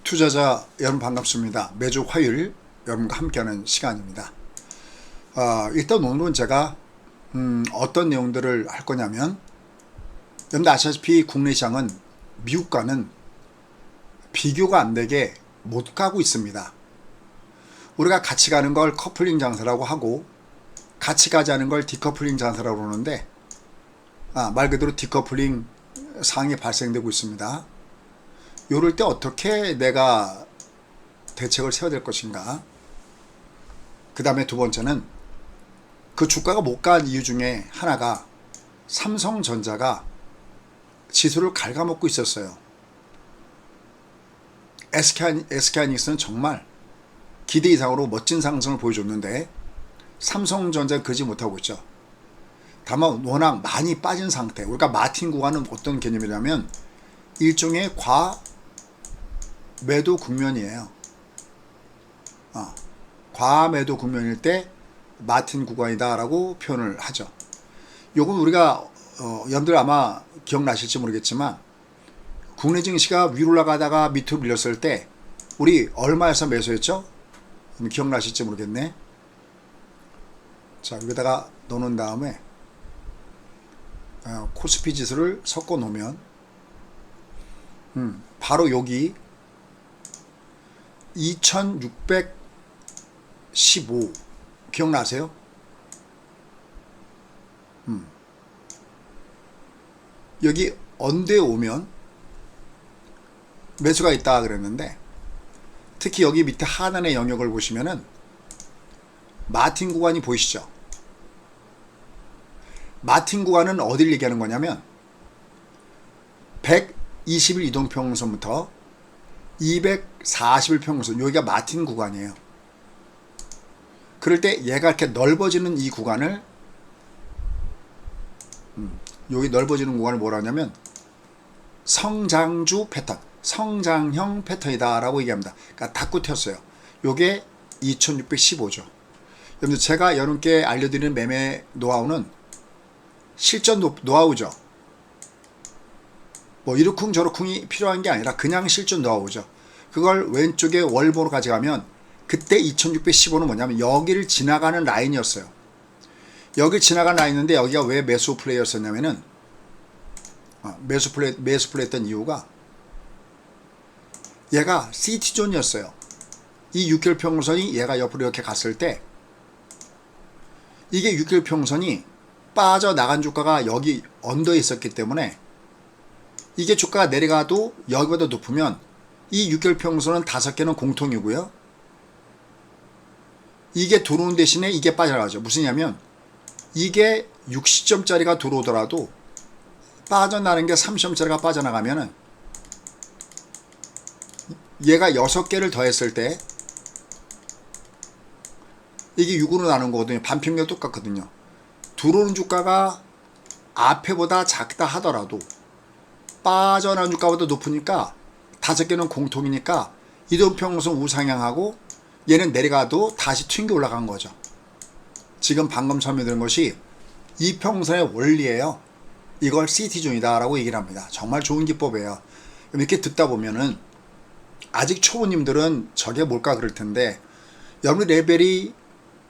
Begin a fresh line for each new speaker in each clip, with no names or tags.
투자자 여러분 반갑습니다. 매주 화요일 여러분과 함께하는 시간입니다. 일단 오늘은 제가 어떤 내용들을 할 거냐면, 여러분들 아시다시피 국내 시장은 미국과는 비교가 안 되게 못 가고 있습니다. 우리가 같이 가는 걸 커플링 장세라고 하고, 같이 가지 않은 걸 디커플링 장세라고 그러는데, 말 그대로 디커플링 상황이 발생되고 있습니다. 이럴 때 어떻게 내가 대책을 세워야 될 것인가. 그 다음에 두 번째는 그 주가가 못 간 이유 중에 하나가 삼성전자가 지수를 갉아먹고 있었어요. SK하이닉스는 정말 기대 이상으로 멋진 상승을 보여줬는데 삼성전자는 그러지 못하고 있죠. 다만 워낙 많이 빠진 상태. 우리가 마틴 구간은 어떤 개념이냐면 일종의 과매도 국면이에요. 과매도 국면일 때 마틴 구간이다 라고 표현을 하죠. 요건 우리가 여러분들 아마 기억나실지 모르겠지만, 국내 증시가 위로 올라가다가 밑으로 밀렸을 때 우리 얼마에서 매수했죠? 기억나실지 모르겠네. 자, 여기다가 넣어놓은 다음에 코스피 지수를 섞어 놓으면 바로 여기 2615 기억나세요? 여기 언더에 오면 매수가 있다 그랬는데, 특히 여기 밑에 하단의 영역을 보시면은 마틴 구간이 보이시죠? 마틴 구간은 어디를 얘기하는 거냐면 120일 이동평균선부터 240일 평균선, 여기가 마틴 구간이에요. 그럴 때 얘가 이렇게 넓어지는 이 구간을 여기 넓어지는 구간을 뭐라 하냐면 성장주 패턴, 성장형 패턴이다 라고 얘기합니다. 그러니까 닫고 튀었어요. 요게 2615죠. 여러분들 제가 여러분께 알려드리는 매매 노하우는 실전 노하우죠. 뭐 이러쿵 저러쿵이 필요한 게 아니라 그냥 실전 노하우죠. 그걸 왼쪽에 월보로 가져가면 그때 2615는 뭐냐면 여기를 지나가는 라인이었어요. 여기 지나가는 라인인데 여기가 왜 매수 플레이였었냐면은 매수 플레이 했던 이유가 얘가 CT존이었어요. 이 6개월 평균선이 얘가 옆으로 이렇게 갔을 때 이게 6개월 평균선이 빠져나간 주가가 여기 언더에 있었기 때문에 이게 주가가 내려가도 여기보다 높으면 이 6개월 평균선은 5개는 공통이고요. 이게 들어오는 대신에 이게 빠져나가죠. 무슨냐면 이게 60점짜리가 들어오더라도 빠져나가는 게 30점짜리가 빠져나가면은 얘가 6개를 더했을 때 이게 6으로 나눈 거거든요. 반평균 똑같거든요. 들어오는 주가가 앞에보다 작다 하더라도 빠져나온 주가보다 높으니까 5개는 공통이니까 이동평균선 우상향하고 얘는 내려가도 다시 튕겨 올라간 거죠. 지금 방금 설명드린 것이 이평선의 원리예요. 이걸 CT존이다 라고 얘기를 합니다. 정말 좋은 기법이에요. 이렇게 듣다 보면은 아직 초보님들은 저게 뭘까 그럴 텐데, 여러분 레벨이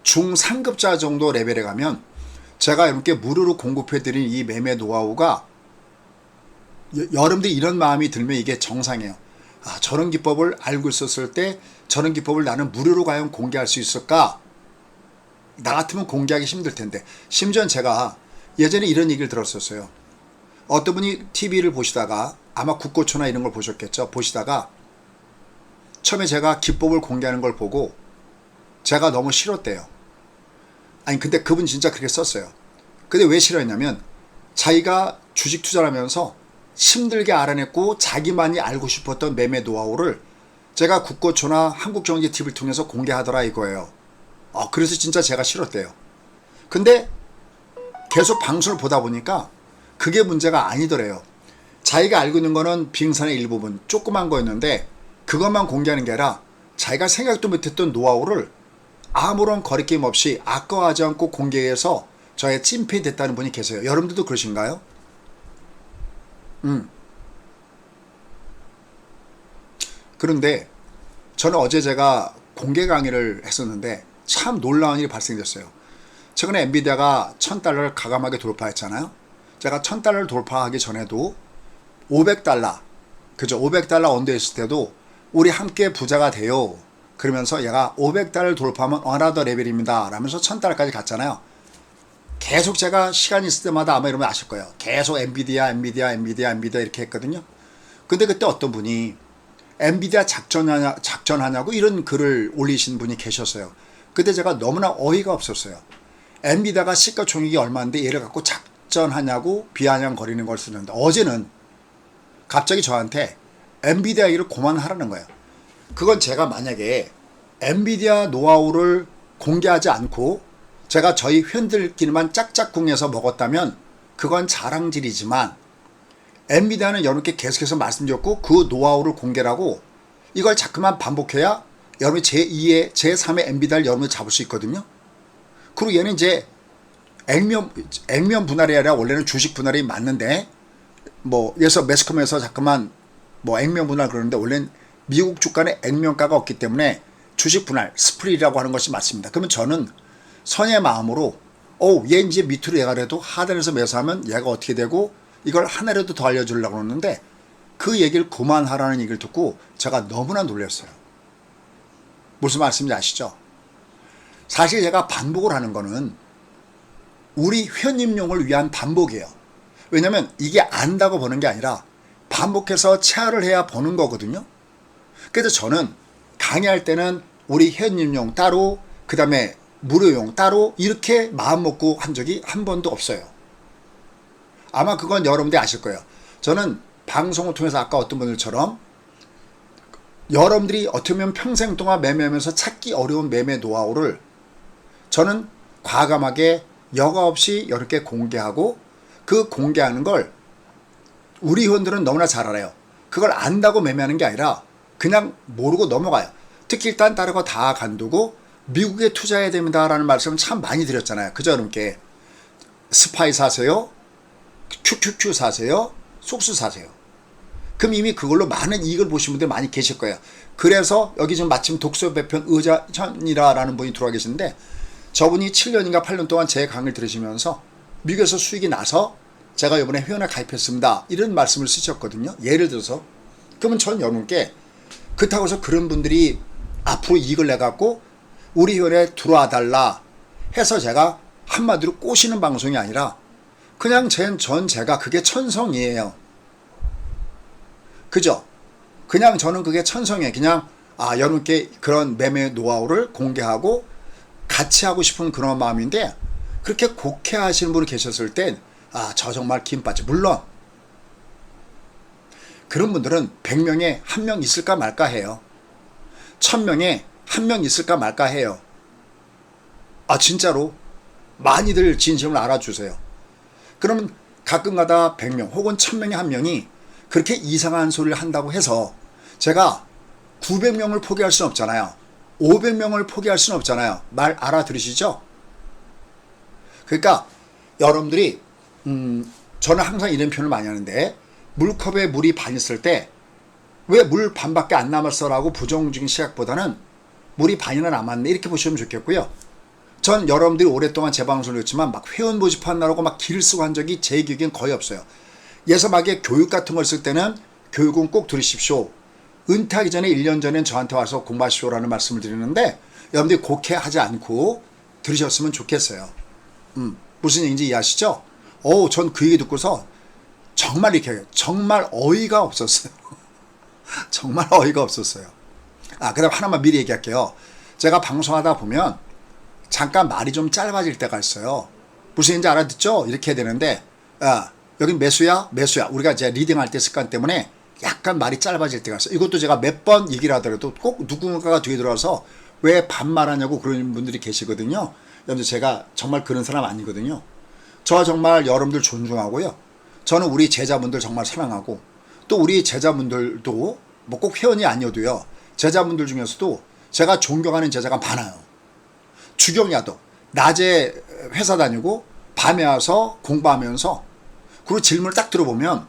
중상급자 정도 레벨에 가면 제가 여러분께 무료로 공급해드린 이 매매 노하우가 여러분들이 이런 마음이 들면 이게 정상이에요. 저런 기법을 알고 있었을 때 저런 기법을 나는 무료로 과연 공개할 수 있을까? 나 같으면 공개하기 힘들 텐데. 심지어 제가 예전에 이런 얘기를 들었었어요. 어떤 분이 TV를 보시다가, 아마 국고초나 이런 걸 보셨겠죠. 보시다가 처음에 제가 기법을 공개하는 걸 보고 제가 너무 싫었대요. 아니 근데 그분 진짜 그렇게 썼어요. 근데 왜 싫어했냐면 자기가 주식 투자를 하면서 힘들게 알아냈고 자기만이 알고 싶었던 매매 노하우를 제가 국고초나 한국경제 TV를 통해서 공개하더라 이거예요. 그래서 진짜 제가 싫었대요. 근데 계속 방송을 보다 보니까 그게 문제가 아니더래요. 자기가 알고 있는 거는 빙산의 일부분 조그만 거였는데 그것만 공개하는 게 아니라 자기가 생각도 못했던 노하우를 아무런 거리낌 없이 아까워하지 않고 공개해서 저의 찐팬이 됐다는 분이 계세요. 여러분들도 그러신가요? 그런데 저는 어제 제가 공개 강의를 했었는데 참 놀라운 일이 발생됐어요. 최근에 엔비디아가 1000달러를 가감하게 돌파했잖아요. 제가 1000달러를 돌파하기 전에도 500달러, 그죠? 500달러 언더에 있을 때도 우리 함께 부자가 돼요. 그러면서 얘가 500달러를 돌파하면 어나더 레벨입니다. 라면서 1000달러까지 갔잖아요. 계속 제가 시간이 있을 때마다 아마 여러분 아실 거예요. 계속 엔비디아 이렇게 했거든요. 근데 그때 어떤 분이 엔비디아 작전하냐고 이런 글을 올리신 분이 계셨어요. 그때 제가 너무나 어이가 없었어요. 엔비디아가 시가총액이 얼마인데 얘를 갖고 작전하냐고 비아냥거리는 걸 쓰는데 어제는 갑자기 저한테 엔비디아 얘기를 그만하라는 거예요. 그건 제가 만약에 엔비디아 노하우를 공개하지 않고 제가 저희 회원들끼리만 짝짝꿍해서 먹었다면 그건 자랑질이지만 엔비디아는 여러분께 계속해서 말씀드렸고 그 노하우를 공개하고 이걸 자꾸만 반복해야 여러분이 제2의 제3의 엔비디아를 여러분이 잡을 수 있거든요. 그리고 얘는 이제 액면 분할이 아니라 원래는 주식 분할이 맞는데 뭐 예서 매스컴에서 자꾸만 뭐 액면 분할 그러는데 원래는 미국 주가는 액면가가 없기 때문에 주식 분할 스프릿이라고 하는 것이 맞습니다. 그러면 저는 선의 마음으로 얘 이제 밑으로 얘가 그래도 하단에서 매수하면 얘가 어떻게 되고 이걸 하나라도 더 알려주려고 그러는데 그 얘기를 그만하라는 얘기를 듣고 제가 너무나 놀랐어요. 무슨 말씀인지 아시죠? 사실 제가 반복을 하는 거는 우리 회원님용을 위한 반복이에요. 왜냐면 이게 안다고 보는 게 아니라 반복해서 체화를 해야 보는 거거든요. 그래서 저는 강의할 때는 우리 회원님용 따로 그 다음에 무료용 따로 이렇게 마음먹고 한 적이 한 번도 없어요. 아마 그건 여러분들이 아실 거예요. 저는 방송을 통해서 아까 어떤 분들처럼 여러분들이 어떻게 보면 평생 동안 매매하면서 찾기 어려운 매매 노하우를 저는 과감하게 여과 없이 이렇게 공개하고 그 공개하는 걸 우리 회원들은 너무나 잘 알아요. 그걸 안다고 매매하는 게 아니라 그냥 모르고 넘어가요. 특히 일단 다른 거 다 간두고 미국에 투자해야 됩니다라는 말씀을 참 많이 드렸잖아요. 그죠 여러분께. 스파이 사세요. QQQ 사세요. 속수 사세요. 그럼 이미 그걸로 많은 이익을 보신 분들 많이 계실 거예요. 그래서 여기 지금 마침 독서배편 의자천이라는 분이 들어와 계시는데 저분이 7년인가 8년 동안 제 강의를 들으시면서 미국에서 수익이 나서 제가 이번에 회원에 가입했습니다. 이런 말씀을 쓰셨거든요. 예를 들어서. 그러면 전 여러분께 그렇다고 해서 그런 분들이 앞으로 이익을 내갖고 우리 회원에 들어와 달라 해서 제가 한마디로 꼬시는 방송이 아니라 그냥 제가 그게 천성이에요. 그죠? 그냥 저는 그게 천성이에요. 그냥 여러분께 그런 매매 노하우를 공개하고 같이 하고 싶은 그런 마음인데 그렇게 곡해 하시는 분이 계셨을 땐 저 정말 김빠지. 물론 그런 분들은 100명에 1명 있을까 말까 해요. 1000명에 1명 있을까 말까 해요. 진짜로 많이들 진심을 알아주세요. 그러면 가끔가다 100명 혹은 1000명에 1명이 그렇게 이상한 소리를 한다고 해서 제가 900명을 포기할 수는 없잖아요. 500명을 포기할 수는 없잖아요. 말 알아들으시죠? 그러니까 여러분들이 저는 항상 이런 표현을 많이 하는데 물컵에 물이 반 있을 때 왜 물 반밖에 안 남았어 라고 부정적인 시각보다는 물이 반이나 남았네 이렇게 보시면 좋겠고요. 전 여러분들이 오랫동안 제 방송을 했지만 막 회원 모집한다고 막 길을 쓰고 한 적이 제 기억엔 거의 없어요. 예서막에 교육 같은 걸 쓸 때는 교육은 꼭 들으십시오. 은퇴하기 전에 1년 전엔 저한테 와서 공부하시오라는 말씀을 드리는데 여러분들이 곡해하지 않고 들으셨으면 좋겠어요. 무슨 얘기인지 이해하시죠? 전 그 얘기 듣고서 정말 정말 어이가 없었어요. 정말 어이가 없었어요. 그다음 하나만 미리 얘기할게요. 제가 방송하다 보면 잠깐 말이 좀 짧아질 때가 있어요. 무슨 얘기인지 알아듣죠? 이렇게 해야 되는데 여긴 매수야. 우리가 이제 리딩할 때 습관 때문에 약간 말이 짧아질 때가 있어요. 이것도 제가 몇 번 얘기를 하더라도 꼭 누군가가 뒤에 들어와서 왜 반말하냐고 그러는 분들이 계시거든요. 여러분들 제가 정말 그런 사람 아니거든요. 저 정말 여러분들 존중하고요. 저는 우리 제자분들 정말 사랑하고 또 우리 제자분들도 뭐 꼭 회원이 아니어도요. 제자분들 중에서도 제가 존경하는 제자가 많아요. 주경야도 낮에 회사 다니고 밤에 와서 공부하면서 그리고 질문을 딱 들어보면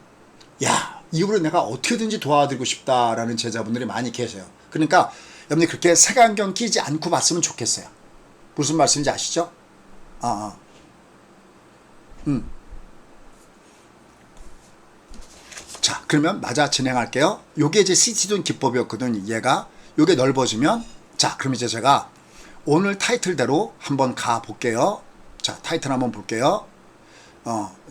이후로 내가 어떻게든지 도와드리고 싶다라는 제자분들이 많이 계세요. 그러니까 여러분들 그렇게 색안경 끼지 않고 봤으면 좋겠어요. 무슨 말씀인지 아시죠? 자, 그러면 맞아 진행할게요. 요게 이제 CT존 기법이었거든. 얘가 요게 넓어지면, 자, 그럼 이제 제가 오늘 타이틀대로 한번 가 볼게요. 자, 타이틀 한번 볼게요.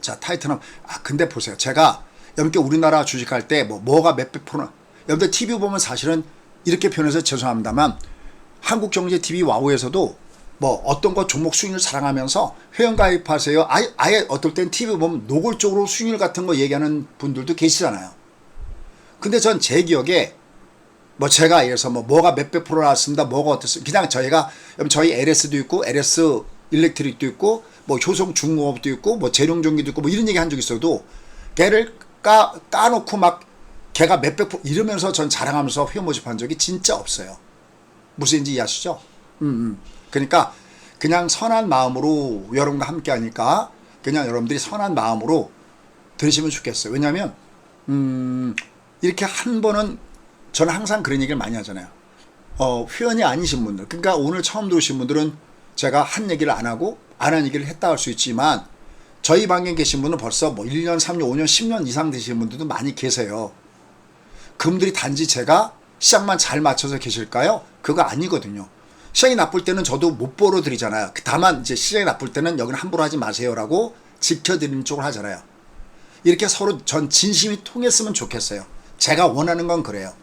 자, 타이틀 한번. 근데 보세요. 제가 여러분께 우리나라 주식할 때 뭐가 몇백 프로, 여러분들 TV 보면 사실은 이렇게 표현해서 죄송합니다만 한국경제TV 와우에서도 뭐 어떤 거 종목 수익률 자랑하면서 회원 가입하세요. 아예 어떨 땐 TV 보면 노골적으로 수익률 같은 거 얘기하는 분들도 계시잖아요. 근데 전 제 기억에 뭐 제가 예를 들어서 뭐가 몇백 프로 나왔습니다. 뭐가 어떻습니다. 그냥 저희가 저희 LS도 있고 LS 일렉트릭도 있고 뭐 효성 중공업도 있고 뭐 재룡전기도 있고 뭐 이런 얘기 한 적 있어도 걔를 까놓고 막 걔가 몇백 프로 이러면서 전 자랑하면서 회원 모집한 적이 진짜 없어요. 무슨 인지 이해하시죠? 그러니까 그냥 선한 마음으로 여러분과 함께 하니까 그냥 여러분들이 선한 마음으로 들으시면 좋겠어요. 왜냐하면 이렇게 한 번은 저는 항상 그런 얘기를 많이 하잖아요. 회원이 아니신 분들, 그러니까 오늘 처음 들어오신 분들은 제가 한 얘기를 안 하고 안 한 얘기를 했다 할 수 있지만 저희 방에 계신 분은 벌써 뭐 1년, 3년, 5년, 10년 이상 되시는 분들도 많이 계세요. 그분들이 단지 제가 시장만 잘 맞춰서 계실까요? 그거 아니거든요. 시장이 나쁠 때는 저도 못 벌어드리잖아요. 다만 이제 시장이 나쁠 때는 여기는 함부로 하지 마세요라고 지켜드리는 쪽을 하잖아요. 이렇게 서로 전 진심이 통했으면 좋겠어요. 제가 원하는 건 그래요.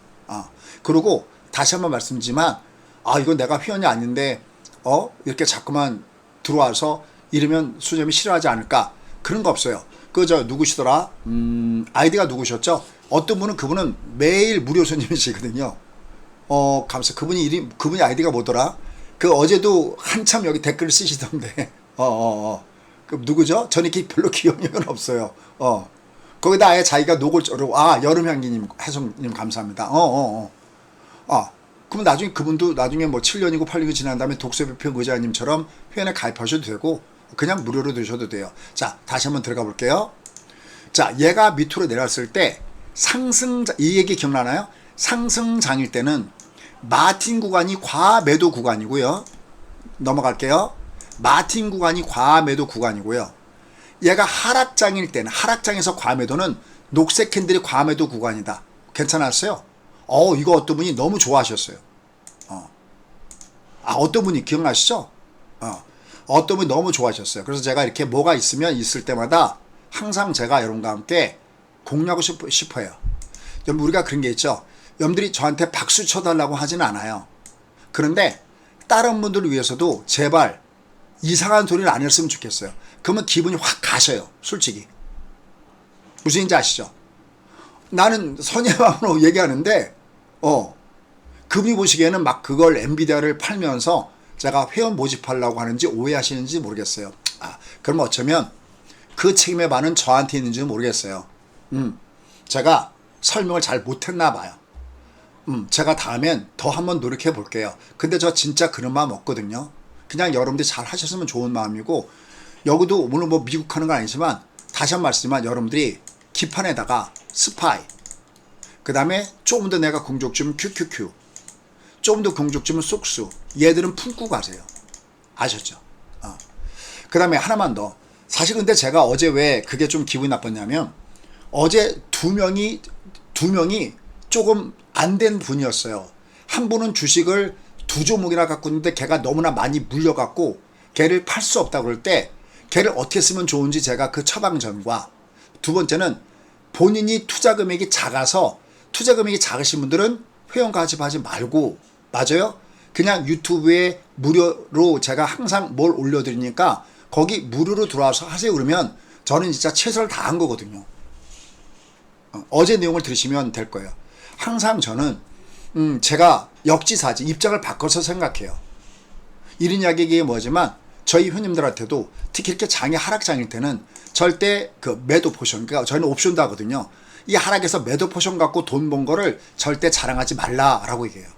그리고 다시 한번 말씀드리지만 이건 내가 회원이 아닌데 이렇게 자꾸만 들어와서 이러면 수점이 싫어하지 않을까? 그런 거 없어요. 저 누구시더라? 아이디가 누구셨죠? 어떤 분은 그분은 매일 무료 손님이시거든요. 감사. 그분이 아이디가 뭐더라? 어제도 한참 여기 댓글 쓰시던데. 그 누구죠? 저는 이렇게 별로 기억력은 없어요. 거기다 아예 자기가 노골적으로, 여름향기님, 혜성님 감사합니다. 그럼 나중에 그분도 나중에 뭐 7년이고 8년이 지난 다음에 독서비평 의자님처럼 회원에 가입하셔도 되고, 그냥 무료로 드셔도 돼요. 자, 다시 한번 들어가 볼게요. 자, 얘가 밑으로 내려왔을 때 이 얘기 기억나나요? 상승장일 때는 마틴 구간이 과매도 구간이고요. 넘어갈게요. 마틴 구간이 과매도 구간이고요. 얘가 하락장일 때는, 하락장에서 과매도는 녹색 캔들이 과매도 구간이다. 괜찮았어요? 이거 어떤 분이 너무 좋아하셨어요. 어떤 분이 기억나시죠? 어떤 분이 너무 좋아하셨어요. 그래서 제가 이렇게 뭐가 있을 때마다 항상 제가 여러분과 함께 공유하고 싶어요. 여러분, 우리가 그런 게 있죠. 여러분들이 저한테 박수 쳐달라고 하지는 않아요. 그런데 다른 분들을 위해서도 제발 이상한 소리를 안 했으면 좋겠어요. 그러면 기분이 확 가셔요. 솔직히. 무슨 얘기인지 아시죠? 나는 선의 마음으로 얘기하는데 그분이 보시기에는 막 그걸 엔비디아를 팔면서 제가 회원 모집하려고 하는지 오해하시는지 모르겠어요. 그러면 어쩌면 그 책임의 반은 저한테 있는지는 모르겠어요. 제가 설명을 잘 못했나 봐요. 제가 다음엔 더 한번 노력해 볼게요. 근데 저 진짜 그런 마음 없거든요. 그냥 여러분들이 잘 하셨으면 좋은 마음이고, 여기도 물론 뭐 미국 하는 건 아니지만 다시 한 번 말씀드리면 여러분들이 기판에다가 스파이, 그 다음에 조금 더 내가 공격 주면 QQQ, 조금 더 공격 주면 쏙수, 얘들은 품고 가세요. 아셨죠? 그 다음에 하나만 더. 사실 근데 제가 어제 왜 그게 좀 기분이 나빴냐면, 어제 두 명이 조금 안 된 분이었어요. 한 분은 주식을 2종목이나 갖고 있는데 걔가 너무나 많이 물려갖고 걔를 팔 수 없다고 그럴 때 걔를 어떻게 쓰면 좋은지 제가 그 처방전과, 두 번째는 본인이 투자 금액이 작아서, 투자 금액이 작으신 분들은 회원 가입하지 말고, 맞아요? 그냥 유튜브에 무료로 제가 항상 뭘 올려드리니까 거기 무료로 들어와서 하세요. 그러면 저는 진짜 최선을 다한 거거든요. 어제 내용을 들으시면 될 거예요. 항상 저는 제가 역지사지 입장을 바꿔서 생각해요. 이런 이야기가 뭐지만 저희 회원님들한테도 특히 이렇게 장이 하락장일 때는 절대 그 매도 포션, 그러니까 저희는 옵션도 하거든요. 이 하락에서 매도 포션 갖고 돈 번 거를 절대 자랑하지 말라라고 얘기해요.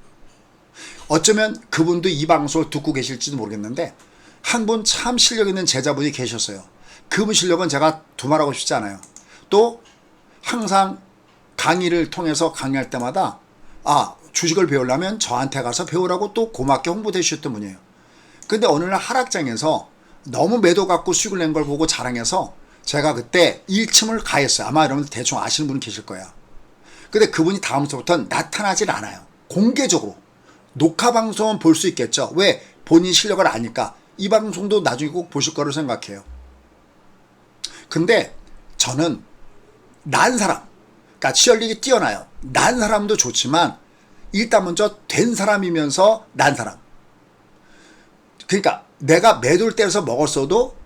어쩌면 그분도 이 방송을 듣고 계실지도 모르겠는데 한 분 참 실력 있는 제자분이 계셨어요. 그분 실력은 제가 두말하고 싶지 않아요. 또 항상 강의를 통해서 강의할 때마다 주식을 배우려면 저한테 가서 배우라고 또 고맙게 홍보해 주셨던 분이에요. 근데 어느 날 하락장에서 너무 매도 갖고 수익을 낸 걸 보고 자랑해서 제가 그때 일침을 가했어요. 아마 여러분들 대충 아시는 분 계실 거야. 근데 그분이 다음부터는 나타나질 않아요. 공개적으로. 녹화 방송은 볼 수 있겠죠. 왜? 본인 실력을 아니까. 이 방송도 나중에 꼭 보실 거로 생각해요. 근데 저는 난 사람, 그러니까 치열력이 뛰어나요. 난 사람도 좋지만 일단 먼저 된 사람이면서 난 사람. 그러니까 내가 매도를 때려서 먹었어도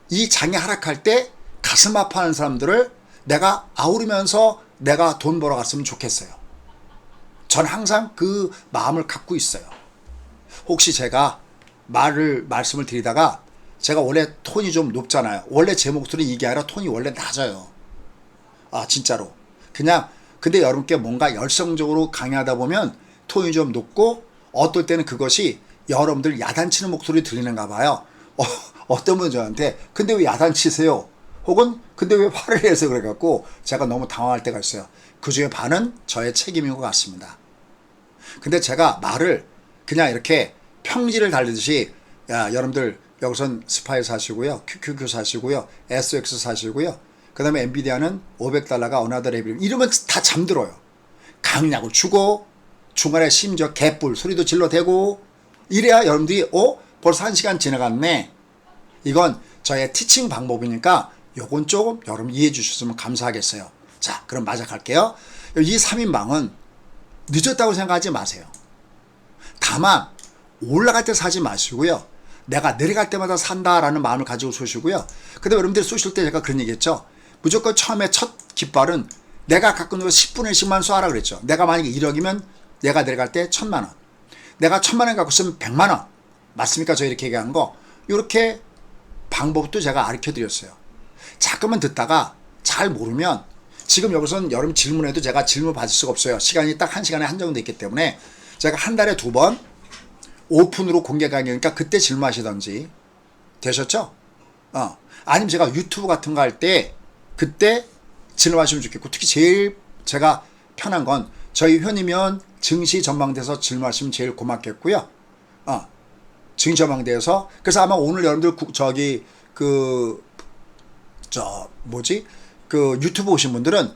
이 장이 하락할 때 가슴 아파하는 사람들을 내가 아우르면서 내가 돈 벌어갔으면 좋겠어요. 전 항상 그 마음을 갖고 있어요. 혹시 제가 말씀을 드리다가 제가 원래 톤이 좀 높잖아요. 원래 제 목소리 이게 아니라 톤이 원래 낮아요. 진짜로. 근데 여러분께 뭔가 열성적으로 강의하다 보면 톤이 좀 높고 어떨 때는 그것이 여러분들 야단치는 목소리 들리는가 봐요. 어떤 분은 저한테 근데 왜 야단치세요? 혹은 근데 왜 화를 내세요? 그래갖고 제가 너무 당황할 때가 있어요. 그 중에 반은 저의 책임인 것 같습니다. 근데 제가 말을 그냥 이렇게 평지를 달리듯이 여러분들 여기선 스파이 사시고요. QQQ 사시고요. SX 사시고요. 그 다음에 엔비디아는 $500가 어나더 레벨 이러면 다 잠들어요. 강약을 주고 중간에 심지어 개뿔 소리도 질러대고 이래야 여러분들이 벌써 1시간 지나갔네. 이건 저의 티칭 방법이니까 요건 조금 여러분 이해해 주셨으면 감사하겠어요. 자, 그럼 마저 갈게요. 이 3인방은 늦었다고 생각하지 마세요. 다만 올라갈 때 사지 마시고요. 내가 내려갈 때마다 산다라는 마음을 가지고 쏘시고요. 그 다음에 여러분들이 쏘실 때 제가 그런 얘기 했죠. 무조건 처음에 첫 깃발은 내가 갖고 있는 거 10분의 1씩만 쏘아라 그랬죠. 내가 만약에 1억이면 내가 내려갈 때 1,000만 원. 내가 1,000만 원 갖고 있으면 100만 원. 맞습니까? 저 이렇게 얘기한 거. 이렇게 방법도 제가 가르쳐 드렸어요. 자꾸만 듣다가 잘 모르면 지금 여기서는 여러분 질문해도 제가 질문 받을 수가 없어요. 시간이 딱 1시간에 한정돼 있기 때문에 제가 한 달에 2번 오픈으로 공개 강의니까 그때 질문하시던지 되셨죠? 아니면 제가 유튜브 같은 거 할 때 그때 질문하시면 좋겠고 특히 제일 제가 편한 건 저희 회원이면 증시 전망대에서 질문하시면 제일 고맙겠고요. 증시 전망대에서 그래서 아마 오늘 여러분들 유튜브 오신 분들은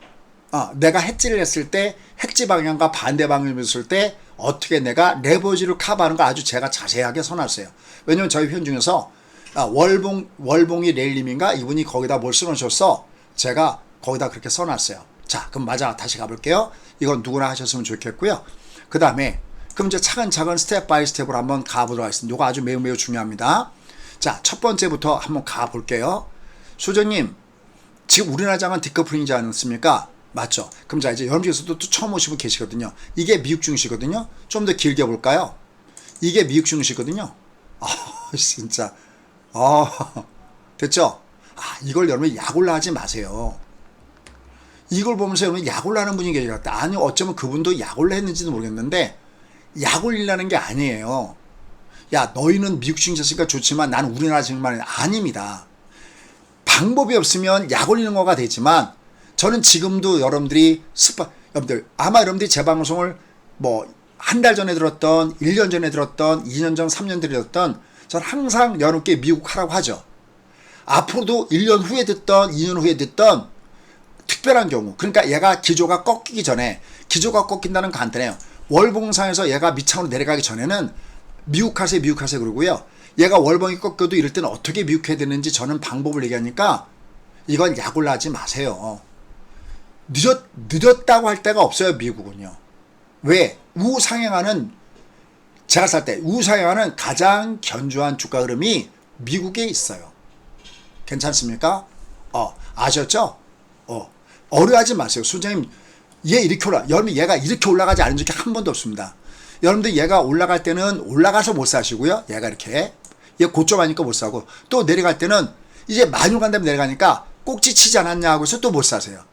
내가 해지를 했을 때 해지 방향과 반대 방향을 했을 때 어떻게 내가 레버리지를 커버하는 걸 아주 제가 자세하게 써놨어요. 왜냐면 저희 회원 중에서 월봉이 레일님인가 이분이 거기다 뭘 써놓으셨어. 제가 거기다 그렇게 써놨어요. 자, 그럼 다시 가볼게요. 이건 누구나 하셨으면 좋겠고요. 그 다음에 그럼 이제 차근차근 스텝 바이 스텝으로 한번 가보도록 하겠습니다. 이거 아주 매우 중요합니다. 자, 첫 번째부터 한번 가볼게요. 소장님, 지금 우리나라 장은 디커플링이지 않습니까? 맞죠? 그럼 자, 이제 여러분 중에서도 또 처음 오신 분 계시거든요. 이게 미국 증시거든요. 좀 더 길게 볼까요? 이게 미국 증시거든요. 진짜. 됐죠? 이걸 여러분 약올라 하지 마세요. 이걸 보면서 여러분 약올라 하는 분이 계시겠다. 아니, 어쩌면 그분도 약올라 했는지도 모르겠는데 약올리라는 게 아니에요. 야, 너희는 미국 증시였으니까 좋지만 나는 우리나라 증시만 아닙니다. 방법이 없으면 약 올리는 거가 되지만 저는 지금도 여러분들이 아마 여러분들이 제 방송을 한 달 전에 들었던 1년 전에 들었던 2년 전 3년 들었던 저는 항상 여러분께 미국 하라고 하죠. 앞으로도 1년 후에 듣던 2년 후에 듣던 특별한 경우 그러니까 얘가 기조가 꺾이기 전에 기조가 꺾인다는 건 간단해요. 월봉상에서 얘가 밑창으로 내려가기 전에는 미국하세요 그러고요. 얘가 월봉이 꺾여도 이럴 때는 어떻게 미국해야 되는지 저는 방법을 얘기하니까 이건 약올라 하지 마세요. 늦었다고 할 데가 없어요. 미국은요. 왜? 우상향하는 제가 살 때 우상향하는 가장 견조한 주가 흐름이 미국에 있어요. 괜찮습니까? 아셨죠? 어려워하지 마세요. 소장님 얘 이렇게 여러분 얘가 이렇게 올라가지 않은 적이 한 번도 없습니다. 여러분들 얘가 올라갈 때는 올라가서 못 사시고요. 얘가 이렇게 얘 고점 하니까 못 사고 또 내려갈 때는 이제 많이 간 다음에 내려가니까 꼭지 치지 않았냐 하고서 또 못 사세요.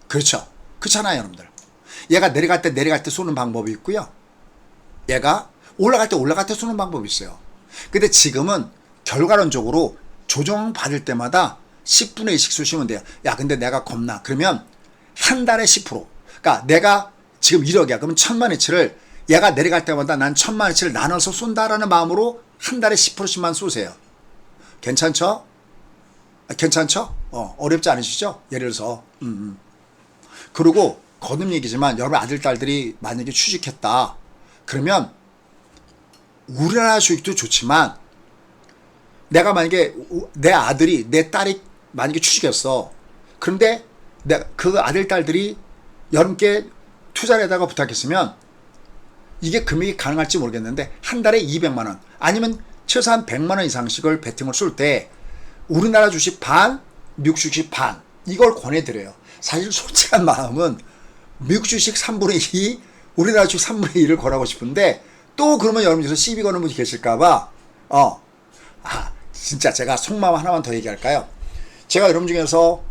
그렇죠. 그렇잖아요, 여러분들. 얘가 내려갈 때 쏘는 방법이 있고요. 얘가 올라갈 때 쏘는 방법이 있어요. 근데 지금은 결과론적으로 조정 받을 때마다 10분의 1씩 쏘시면 돼요. 야, 근데 내가 겁나. 그러면 한 달에 10%. 그러니까 내가 지금 1억이야. 그러면 1000만원치를 얘가 내려갈 때마다 난 1000만원치를 나눠서 쏜다라는 마음으로 한 달에 10%씩만 쏘세요. 괜찮죠? 괜찮죠? 어렵지 않으시죠? 예를 들어서. 그리고 거듭 얘기지만 여러분 아들, 딸들이 만약에 취직했다. 그러면 우리나라 주식도 좋지만 내가 만약에 내 아들이 내 딸이 만약에 취직했어. 그런데 그 아들, 딸들이 여러분께 투자를 해다가 부탁했으면 이게 금액이 가능할지 모르겠는데 한 달에 200만원 아니면 최소한 100만원 이상씩을 베팅을 쏠 때 우리나라 주식 반, 미국 주식 반 이걸 권해드려요. 사실 솔직한 마음은 미국 주식 3분의 2, 우리나라 주식 3분의 1을 권하고 싶은데 또 그러면 여러분 중에서 시비 거는 분이 계실까봐 진짜 제가 속마음 하나만 더 얘기할까요? 제가 여러분 중에서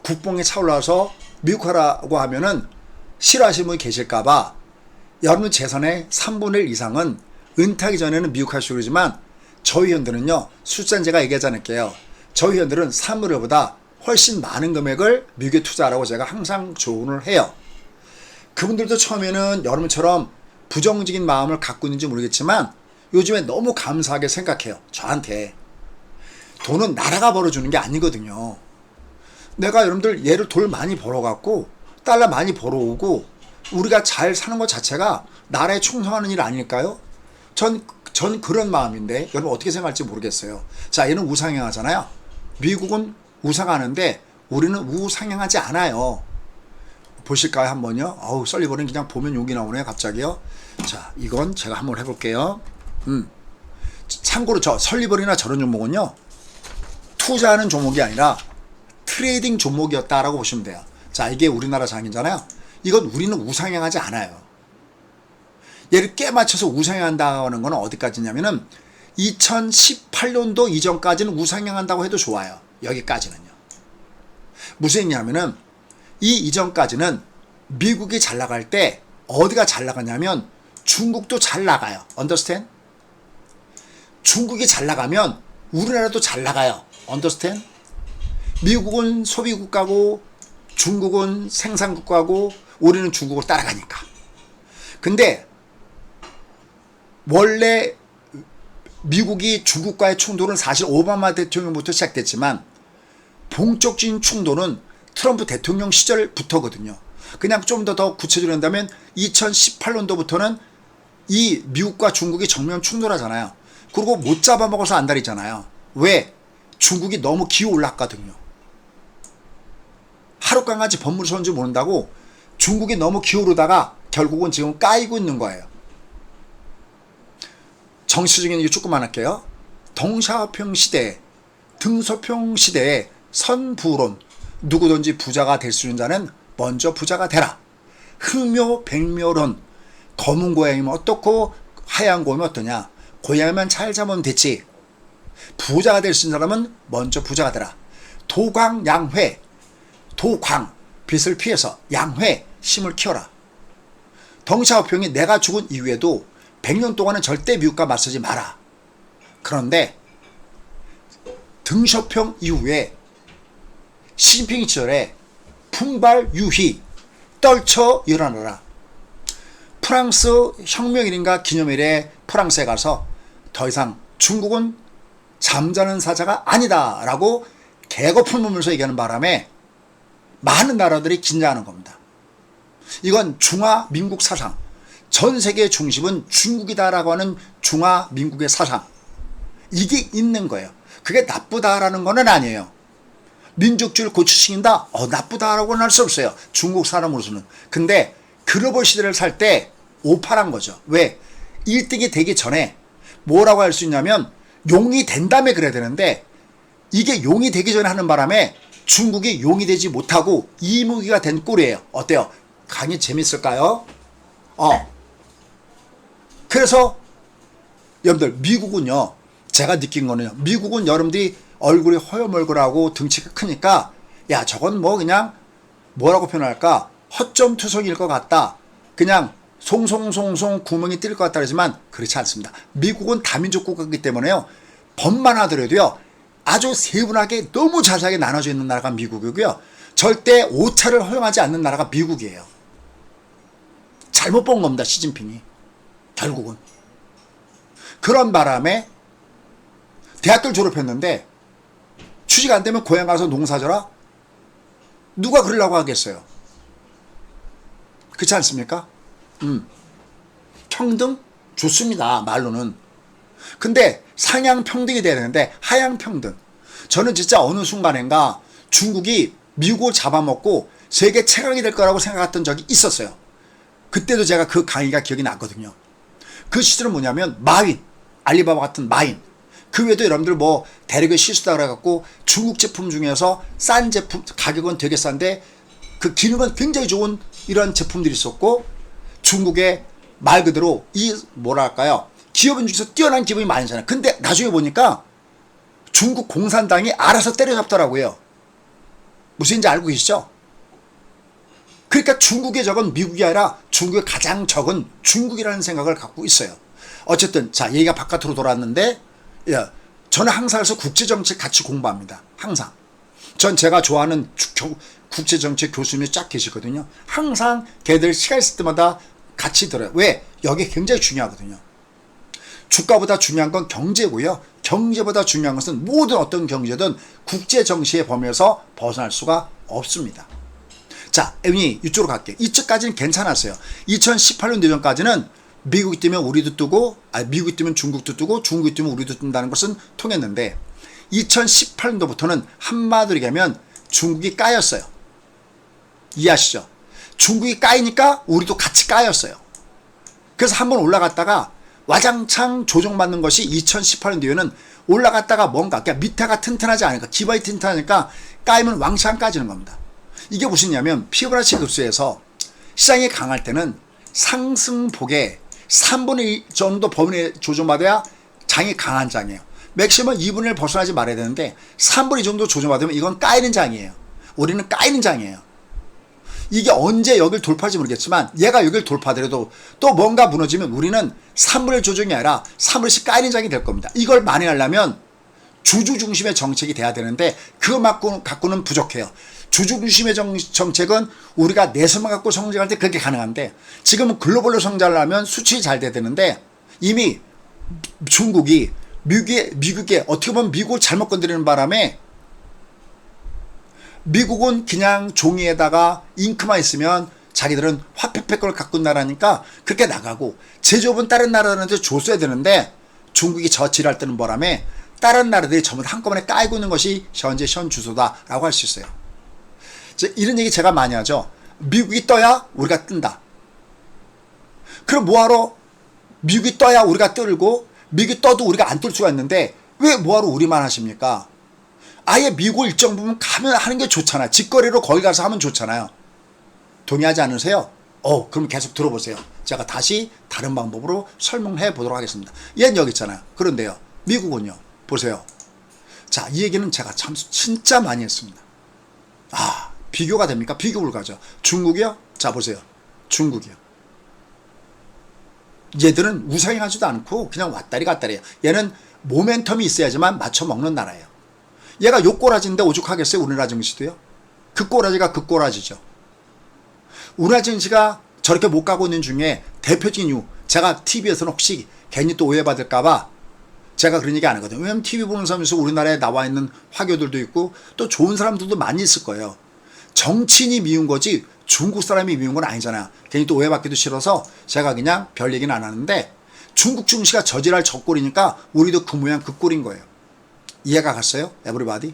국뽕에 차올라서 미국 하라고 하면은 싫어하시는 분이 계실까봐 여러분 재산의 3분의 1 이상은 은퇴하기 전에는 미국 하시고 그러지만 저희 회원들은요, 숫자는 제가 얘기하지 않을게요. 저희 회원들은 3분의 1보다 훨씬 많은 금액을 미국에 투자하라고 제가 항상 조언을 해요. 그분들도 처음에는 여러분처럼 부정적인 마음을 갖고 있는지 모르겠지만 요즘에 너무 감사하게 생각해요. 저한테 돈은 나라가 벌어주는 게 아니거든요. 내가 여러분들 얘를 돈 많이 벌어갖고 달러 많이 벌어오고 우리가 잘 사는 것 자체가 나라에 충성하는 일 아닐까요? 전 그런 마음인데 여러분 어떻게 생각할지 모르겠어요. 자, 얘는 우상향하잖아요. 미국은 우상하는데 우리는 우상향하지 않아요. 보실까요 한번요? 어우, 썰리버는 그냥 보면 욕이 나오네요 갑자기요. 자, 이건 제가 한번 해볼게요. 참고로 저 설리버리나 저런 종목은요, 투자하는 종목이 아니라 트레이딩 종목이었다라고 보시면 돼요. 자, 이게 우리나라 장이잖아요. 이건 우리는 우상향하지 않아요. 얘를 깨맞춰서 우상향한다는 건 어디까지냐면은 2018년도 이전까지는 우상향한다고 해도 좋아요. 여기까지는요. 무슨 얘기냐면은 이 이전까지는 미국이 잘 나갈 때 어디가 잘 나가냐면 중국도 잘 나가요. understand? 중국이 잘 나가면 우리나라도 잘 나가요. understand? 미국은 소비국가고 중국은 생산국가고 우리는 중국을 따라가니까. 근데 원래 미국이 중국과의 충돌은 사실 오바마 대통령부터 시작됐지만 본격적인 충돌은 트럼프 대통령 시절부터거든요. 그냥 좀 더 구체적으로 한다면 2018년도부터는 이 미국과 중국이 정면 충돌하잖아요. 그리고 못 잡아먹어서 안달이잖아요. 왜? 중국이 너무 기어올랐거든요. 하룻강같이 법문을 쏘는지 모른다고 중국이 너무 기어오르다가 결국은 지금 까이고 있는 거예요. 정치적인 얘기 조금만 할게요. 덩샤오평 시대, 등소평 시대의 선부론, 누구든지 부자가 될 수 있는 자는 먼저 부자가 되라. 흑묘백묘론, 검은 고양이면 어떻고 하얀 고양이면 어떠냐. 고양이만 잘 잡으면 됐지. 부자가 될 수 있는 사람은 먼저 부자가 되라. 도광양회, 도광, 빛을 피해서 양회, 힘을 키워라. 덩샤오평이 내가 죽은 이후에도 100년 동안은 절대 미국과 맞서지 마라. 그런데 등쇼평 이후에 시진핑 시절에 풍발유희, 떨쳐 일어나라. 프랑스 혁명일인가 기념일에 프랑스에 가서 더 이상 중국은 잠자는 사자가 아니다 라고 개거품 울면서 얘기하는 바람에 많은 나라들이 긴장하는 겁니다. 이건 중화민국 사상, 전 세계의 중심은 중국이다라고 하는 중화민국의 사상, 이게 있는 거예요. 그게 나쁘다라는 건 아니에요. 민족주의를 고추시킨다? 나쁘다라고는 할 수 없어요. 중국 사람으로서는. 근데 글로벌 시대를 살 때 오판한 거죠. 왜? 1등이 되기 전에 뭐라고 할 수 있냐면 용이 된 다음에 그래야 되는데 이게 용이 되기 전에 하는 바람에 중국이 용이 되지 못하고 이무기가 된 꼴이에요. 어때요? 강의 재밌을까요? 그래서 여러분들 미국은요, 제가 느낀 거는요, 미국은 여러분들이 얼굴이 허여멀굴하고 등치가 크니까 야 저건 뭐 그냥 뭐라고 표현할까, 허점투성일 것 같다, 그냥 송송송송 구멍이 뜰 것 같다 그러지만 그렇지 않습니다. 미국은 다민족 국가이기 때문에요, 법만 하더라도요 아주 세분하게 너무 자세하게 나눠져 있는 나라가 미국이고요. 절대 오차를 허용하지 않는 나라가 미국이에요. 잘못 본 겁니다, 시진핑이. 결국은. 그런 바람에 대학교를 졸업했는데 취직 안 되면 고향 가서 농사져라? 누가 그러려고 하겠어요? 그렇지 않습니까? 평등? 좋습니다, 말로는. 근데 상향 평등이 돼야 되는데 하향 평등. 저는 진짜 어느 순간인가 중국이 미국을 잡아먹고 세계 최강이 될 거라고 생각했던 적이 있었어요. 그때도 제가 그 강의가 기억이 났거든요. 그 시절은 뭐냐면 마윈, 알리바바 같은 마윈. 그 외에도 여러분들 뭐 대륙의 실수다 그래갖고 중국 제품 중에서 싼 제품, 가격은 되게 싼데 그 기능은 굉장히 좋은 이런 제품들이 있었고, 중국의 말 그대로 이 뭐랄까요, 기업인 중에서 뛰어난 기업이 많잖아요. 근데 나중에 보니까 중국 공산당이 알아서 때려잡더라고요. 무슨 인지 알고 계시죠? 그러니까 중국의 적은 미국이 아니라 중국의 가장 적은 중국이라는 생각을 갖고 있어요. 어쨌든 자, 얘기가 바깥으로 돌았는데, 예, 저는 항상 해서 국제정책 같이 공부합니다. 항상. 전 제가 좋아하는 국제정책 교수님이 쫙 계시거든요. 항상 걔들 시간 있을 때마다 같이 들어요. 왜? 여기 굉장히 중요하거든요. 주가보다 중요한 건 경제고요. 경제보다 중요한 것은 모든 어떤 경제든 국제정치의 범위에서 벗어날 수가 없습니다. 자, 애니 이쪽으로 갈게요. 이쪽까지는 괜찮았어요. 2018년 내전까지는 미국이 뜨면 우리도 뜨고, 미국이 뜨면 중국도 뜨고, 중국이 뜨면 우리도 뜬다는 것은 통했는데 2018년도부터는 한마디로 얘기하면 중국이 까였어요. 이해하시죠? 중국이 까이니까 우리도 같이 까였어요. 그래서 한번 올라갔다가 와장창 조정받는 것이 2018년 뒤에는 올라갔다가 뭔가, 그러니까 밑에가 튼튼하지 않으니까, 기반이 튼튼하니까 까이면 왕창 까지는 겁니다. 이게 무엇이냐면 피보나치 급수에서 시장이 강할 때는 상승폭의 3분의 1 정도 범위에 조정받아야 장이 강한 장이에요. 맥시멈 2분의 1 벗어나지 말아야 되는데 3분의 2 정도 조정받으면 이건 까이는 장이에요. 우리는 까이는 장이에요. 이게 언제 여길 돌파할지 모르겠지만 얘가 여길 돌파하더라도 또 뭔가 무너지면 우리는 3분의 1 조정이 아니라 3분의 1씩 까이는 장이 될 겁니다. 이걸 만회하려면 주주 중심의 정책이 돼야 되는데 그거 갖고는 부족해요. 주주 중심의 정책은 우리가 내수만 갖고 성장할 때 그렇게 가능한데, 지금은 글로벌로 성장하려면 수출이 잘 돼야 되는데 이미 중국이 미국에 어떻게 보면 미국을 잘못 건드리는 바람에 미국은 그냥 종이에다가 잉크만 있으면 자기들은 화폐팩을 갖고 있는 나라니까 그렇게 나가고, 제조업은 다른 나라들한테 줬어야 되는데 중국이 저질할 때는 바람에 다른 나라들이 전부 한꺼번에 까이고 있는 것이 현재 현 주소다라고 할 수 있어요. 이런 얘기 제가 많이 하죠. 미국이 떠야 우리가 뜬다. 그럼 뭐하러 미국이 떠야 우리가 뜨고 미국이 떠도 우리가 안 뜰 수가 있는데 왜 뭐하러 우리만 하십니까? 아예 미국 일정 부분 가면 하는 게 좋잖아요. 직거래로 거기 가서 하면 좋잖아요. 동의하지 않으세요? 그럼 계속 들어보세요. 제가 다시 다른 방법으로 설명해 보도록 하겠습니다. 얘는 여기 있잖아요. 그런데요, 미국은요, 보세요. 자, 이 얘기는 제가 참 진짜 많이 했습니다. 비교가 됩니까? 비교 불가죠. 중국이요? 자, 보세요. 중국이요. 얘들은 우상향하지도 않고 그냥 왔다리 갔다리예요. 얘는 모멘텀이 있어야지만 맞춰 먹는 나라예요. 얘가 요 꼬라지인데 오죽하겠어요? 우리나라 증시도요? 그 꼬라지가 그 꼬라지죠. 우리나라 증시가 저렇게 못 가고 있는 중에 대표적인 이유, 제가 TV에서는 혹시 괜히 또 오해받을까봐 제가 그런 얘기 안 하거든요. 왜냐면 TV 보는 사람에서 우리나라에 나와 있는 화교들도 있고 또 좋은 사람들도 많이 있을 거예요. 정치인이 미운 거지 중국 사람이 미운 건 아니잖아요. 괜히 또 오해받기도 싫어서 제가 그냥 별 얘기는 안 하는데, 중국 증시가 저질할 저꼴이니까 우리도 그 모양 그 꼴인 거예요. 이해가 갔어요? 에브리바디?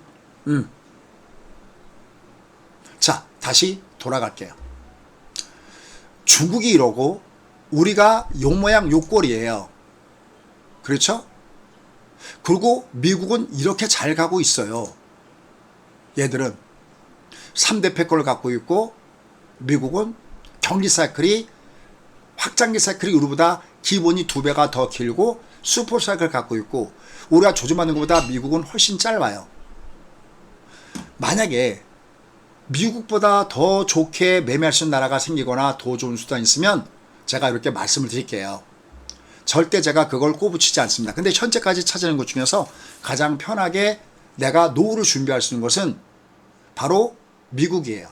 자, 다시 돌아갈게요. 중국이 이러고 우리가 요 모양 요 꼴이에요. 그렇죠? 그리고 미국은 이렇게 잘 가고 있어요. 얘들은 3대 패권을 갖고 있고 미국은 경기 사이클이, 확장기 사이클이 우리보다 기본이 2배가 더 길고 슈퍼 사이클을 갖고 있고, 우리가 조정받는 것보다 미국은 훨씬 짧아요. 만약에 미국보다 더 좋게 매매할 수 있는 나라가 생기거나 더 좋은 수단이 있으면 제가 이렇게 말씀을 드릴게요. 절대 제가 그걸 꼬부치지 않습니다. 근데 현재까지 찾아낸 것 중에서 가장 편하게 내가 노후를 준비할 수 있는 것은 바로 미국이에요.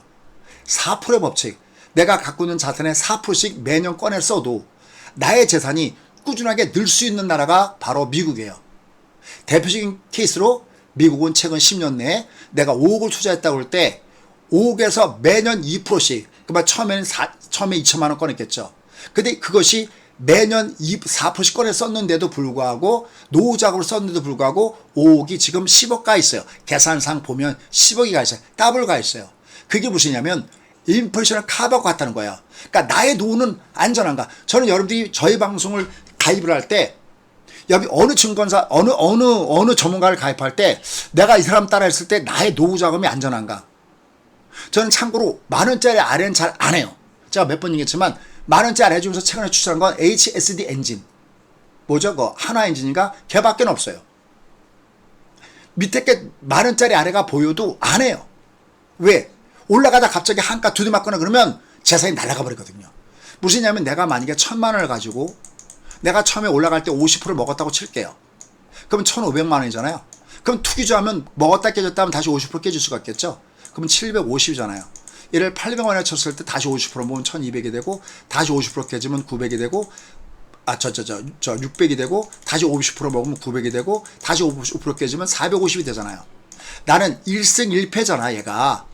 4%의 법칙. 내가 갖고 있는 자산의 4%씩 매년 꺼내 써도 나의 재산이 꾸준하게 늘 수 있는 나라가 바로 미국이에요. 대표적인 케이스로 미국은 최근 10년 내에 내가 5억을 투자했다고 할 때 5억에서 매년 2%씩, 그러니까 처음에 2천만 원 꺼냈겠죠. 근데 그것이 매년 4%씩 꺼내 썼는데도 불구하고, 노후 자금을 썼는데도 불구하고 5억이 지금 10억 가 있어요. 계산상 보면 10억이 가 있어요. 더블 가 있어요. 그게 무엇이냐면 인플레이션을 커버하고 갔다는 거야. 그러니까 나의 노후는 안전한가. 저는 여러분들이 저희 방송을 가입을 할 때, 여기 어느 증권사, 어느 전문가를 가입할 때 내가 이 사람 따라 했을 때 나의 노후 자금이 안전한가. 저는 참고로 만원짜리 아래는 잘 안 해요. 제가 몇 번 얘기했지만 만원짜리 아래 중에서 최근에 추천한 건 HSD 엔진. 뭐죠? 그 하나 엔진인가? 걔밖에 없어요. 밑에 게 만원짜리 아래가 보여도 안 해요. 왜? 올라가다 갑자기 한가 두대 맞거나 그러면 재산이 날아가 버리거든요. 무엇이냐면 내가 만약에 1,000만 원을 가지고 내가 처음에 올라갈 때 50% 먹었다고 칠게요. 그러면 1,500만 원이잖아요. 그럼 투기주 하면 먹었다 깨졌다 하면 다시 50% 깨질 수가 있겠죠. 그러면 750이잖아요. 얘를 800원에 쳤을 때 다시 50% 먹으면 1,200이 되고, 다시 50% 깨지면 900이 되고, 600이 되고, 다시 50% 먹으면 900이 되고, 다시 50% 깨지면 450이 되잖아요. 나는 1승 1패잖아, 얘가.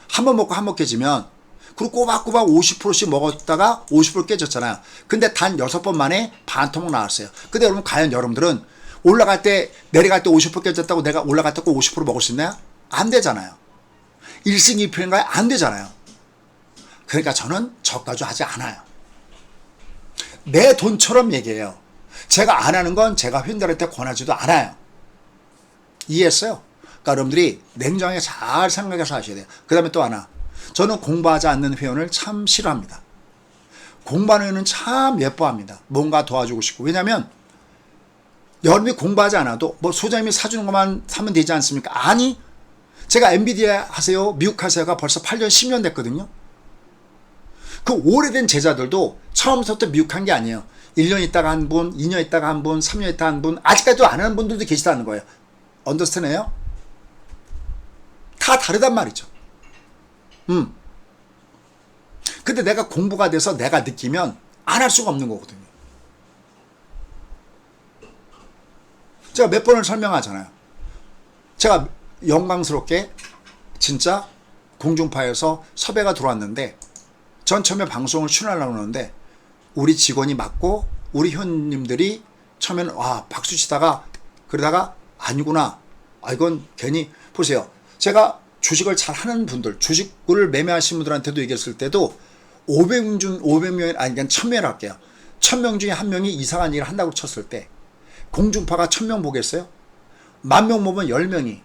한 번 먹고 한 번 깨지면, 그리고 꼬박꼬박 50%씩 먹었다가 50% 깨졌잖아요. 근데 단 6번 만에 반토막 나왔어요. 근데 여러분, 과연 여러분들은 올라갈 때, 내려갈 때 50% 깨졌다고 내가 올라갈 때 꼭 50% 먹을 수 있나요? 안 되잖아요. 1승 2패인가요? 안 되잖아요. 그러니까 저는 저가주 하지 않아요. 내 돈처럼 얘기해요. 제가 안 하는 건 제가 팬들한테 권하지도 않아요. 이해했어요? 그러니까 여러분들이 냉정하게 잘 생각해서 하셔야 돼요. 그 다음에 또 하나. 저는 공부하지 않는 회원을 참 싫어합니다. 공부하는 회원은 참 예뻐합니다. 뭔가 도와주고 싶고. 왜냐하면 여러분이 공부하지 않아도 뭐 소장님이 사주는 것만 사면 되지 않습니까? 아니, 제가 엔비디아 하세요, 미국 하세요가 벌써 8년, 10년 됐거든요. 그 오래된 제자들도 처음부터 미국 한 게 아니에요. 1년 있다가 한 분, 2년 있다가 한 분, 3년 있다가 한 분, 아직까지도 안 하는 분들도 계시다는 거예요. 언더스탠해요? 다 다르단 말이죠. 근데 내가 공부가 돼서 내가 느끼면 안 할 수가 없는 거거든요. 제가 몇 번을 설명하잖아요. 제가 영광스럽게 진짜 공중파에서 섭외가 들어왔는데, 전 처음에 방송을 출연하려고 하는데 우리 직원이 맞고 우리 회원님들이 처음에는 와 박수 치다가 그러다가 아니구나, 이건 괜히 보세요. 제가 주식을 잘 하는 분들, 주식을 매매하신 분들한테도 얘기했을 때도 500명, 아니 그냥 1000명을 할게요. 1000명 중에 한 명이 이상한 일을 한다고 쳤을 때 공중파가 1000명 보겠어요? 10,000명 보면 10명이,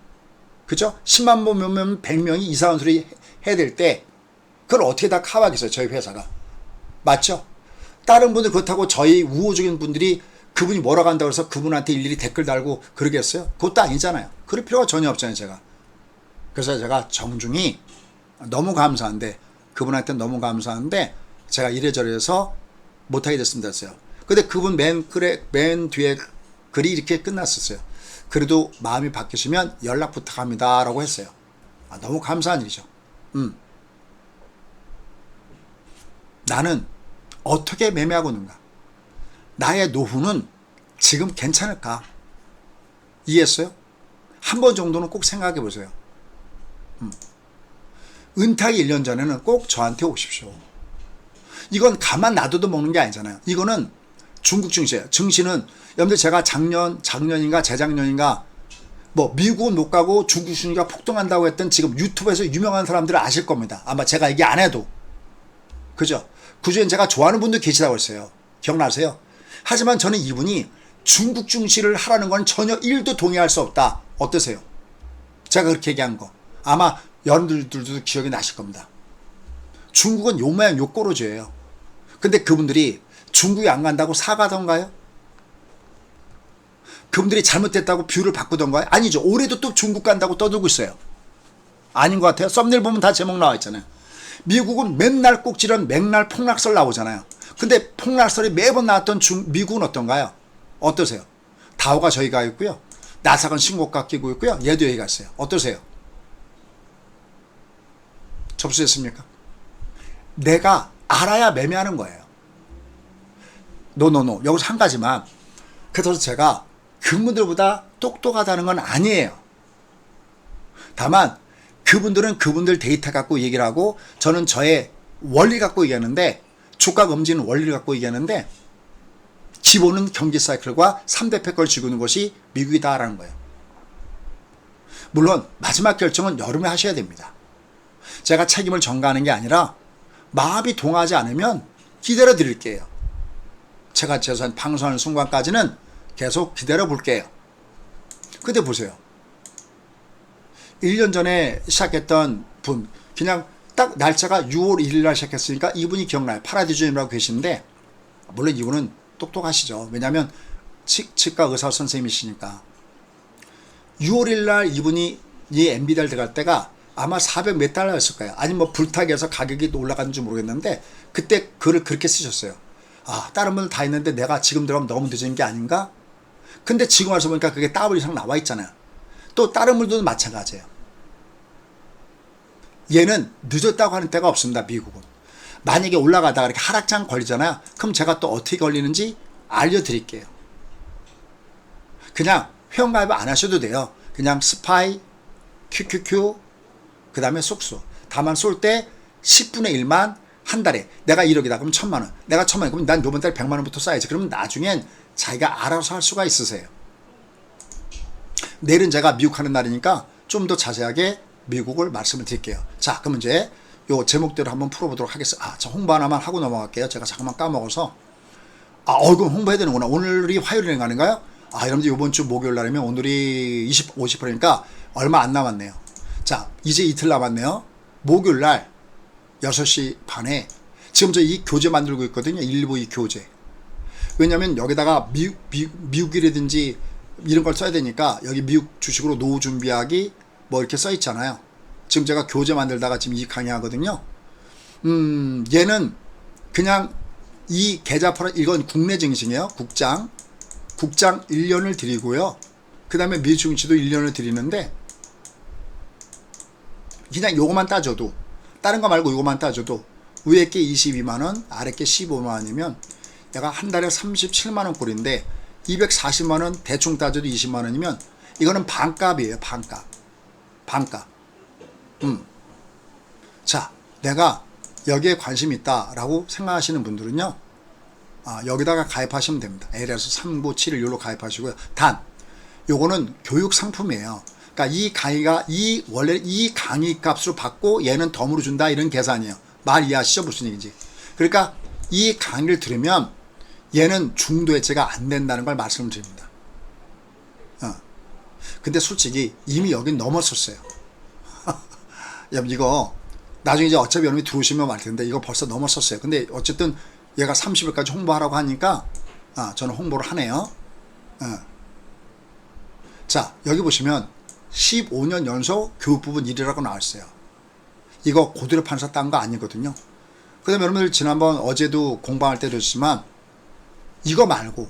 그죠? 10만 번 보면 100명이 이상한 소리 해야 될 때 그걸 어떻게 다 커버하겠어요, 저희 회사가. 맞죠? 다른 분들 그렇다고 저희 우호적인 분들이 그분이 뭐라고 한다고 해서 그분한테 일일이 댓글 달고 그러겠어요? 그것도 아니잖아요. 그럴 필요가 전혀 없잖아요, 제가. 그래서 제가 정중히 너무 감사한데, 그분한테 너무 감사한데 제가 이래저래 해서 못하게 됐습니다 했어요. 근데 그분 맨 뒤에 글이 이렇게 끝났었어요. 그래도 마음이 바뀌시면 연락 부탁합니다 라고 했어요. 너무 감사한 일이죠. 나는 어떻게 매매하고 있는가? 나의 노후는 지금 괜찮을까? 이해했어요? 한 번 정도는 꼭 생각해 보세요. 은퇴하기 1년 전에는 꼭 저한테 오십시오. 이건 가만 놔둬도 먹는 게 아니잖아요. 이거는 중국 증시예요. 증시는 여러분들 제가 작년인가 재작년인가 뭐 미국은 못 가고 중국 증시가 폭등한다고 했던 지금 유튜브에서 유명한 사람들은 아실 겁니다. 아마 제가 얘기 안 해도. 그죠? 그중엔 제가 좋아하는 분도 계시다고 했어요. 기억나세요? 하지만 저는 이분이 중국 증시를 하라는 건 전혀 1도 동의할 수 없다. 어떠세요? 제가 그렇게 얘기한 거. 아마 여러분들도 기억이 나실 겁니다. 중국은 요 모양 요 꼬로지예요. 근데 그분들이 중국에 안 간다고 사과하던가요? 그분들이 잘못됐다고 뷰를 바꾸던가요? 아니죠. 올해도 또 중국 간다고 떠들고 있어요. 아닌 것 같아요. 썸네일 보면 다 제목 나와 있잖아요. 미국은 맨날 꼭지른 맥날 폭락설 나오잖아요. 근데 폭락설이 매번 나왔던 미국은 어떤가요? 어떠세요? 다우가 저희가 있고요. 나삭은 신고가 끼고 있고요. 얘도 여기가 있어요. 어떠세요? 접수됐습니까? 내가 알아야 매매하는 거예요. 노노노. 여기서 한 가지만. 그래서 제가 그분들보다 똑똑하다는 건 아니에요. 다만 그분들은 그분들 데이터 갖고 얘기를 하고 저는 저의 원리 갖고 얘기하는데 주가 검지는 원리를 갖고 얘기하는데 기본은 경기 사이클과 3대 팩을 쥐고 있는 것이 미국이다라는 거예요. 물론 마지막 결정은 여름에 하셔야 됩니다. 제가 책임을 전가하는 게 아니라 마음이 동하지 않으면 기다려 드릴게요. 제가 최소한 방송하는 순간까지는 계속 기다려 볼게요. 근데 보세요. 1년 전에 시작했던 분, 그냥 딱 날짜가 6월 1일 날 시작했으니까 이분이 기억나요. 파라디즘이라고 계시는데, 물론 이분은 똑똑하시죠. 왜냐하면 치과 의사 선생님이시니까. 6월 1일 날 이분이 이 엔비디아를 들어갈 때가 아마 400 몇 달러였을 거예요. 아니면 뭐 불타기해서 가격이 올라갔는지 모르겠는데 그때 글을 그렇게 쓰셨어요. 아, 다른 분들 다 있는데 내가 지금 들어가면 너무 늦은 게 아닌가? 근데 지금 와서 보니까 그게 더블 이상 나와 있잖아요. 또 다른 분들도 마찬가지예요. 얘는 늦었다고 하는 때가 없습니다. 미국은. 만약에 올라가다가 이렇게 하락장 걸리잖아요. 그럼 제가 또 어떻게 걸리는지 알려드릴게요. 그냥 회원가입 안 하셔도 돼요. 그냥 스파이, QQQ, 그 다음에 쏙쏙. 다만 쏠 때 10분의 1만 한 달에. 내가 1억이다. 그럼 1000만원. 내가 1000만원. 그럼 난 요번 달에 100만원부터 써야지. 그러면 나중엔 자기가 알아서 할 수가 있으세요. 내일은 제가 미국 하는 날이니까 좀 더 자세하게 미국을 말씀을 드릴게요. 자, 그럼 이제 요 제목대로 한번 풀어보도록 하겠습니다. 아, 저 홍보 하나만 하고 넘어갈게요. 제가 잠깐만 까먹어서. 그럼 홍보해야 되는구나. 오늘이 화요일에 가는가요? 여러분들 이번 주 목요일 날이면 오늘이 50%니까 얼마 안 남았네요. 자, 이제 이틀 남았네요. 목요일 날 6시 반에 지금 저 이 교재 만들고 있거든요. 일부 이 교재. 왜냐면 여기다가 미국이라든지 이런 걸 써야 되니까 여기 미국 주식으로 노후 준비하기 뭐 이렇게 써 있잖아요. 지금 제가 교재 만들다가 지금 이 강의 하거든요. 얘는 그냥 이 계좌 이건 국내 증시예요. 국장 1년을 드리고요. 그 다음에 미국 증시도 1년을 드리는데 그냥 요거만 따져도 다른 거 말고 요거만 따져도 위에 게 22만원 아래 게 15만원이면 내가 한 달에 37만원 꼴인데 240만원 대충 따져도 20만원이면 이거는 반값이에요. 반값. 자, 내가 여기에 관심이 있다라고 생각하시는 분들은요. 여기다가 가입하시면 됩니다. LS 3971로 가입하시고요. 단 요거는 교육 상품이에요. 그러니까 이 강의가 원래 이 강의 값으로 받고 얘는 덤으로 준다 이런 계산이에요. 말 이해하시죠? 무슨 얘기인지. 그러니까 이 강의를 들으면 얘는 중도 해체가 안 된다는 걸 말씀을 드립니다. 근데 솔직히 이미 여긴 넘었었어요. 여러분 이거 나중에 이제 어차피 여러분이 들어오시면 말 텐데 이거 벌써 넘었었어요. 근데 어쨌든 얘가 30일까지 홍보하라고 하니까 저는 홍보를 하네요. 자, 여기 보시면 15년 연속 교육 부분 1위라고 나왔어요. 이거 고드레 판사 딴 거 아니거든요. 그 다음에 여러분들 지난번 어제도 공방할 때도 했지만 이거 말고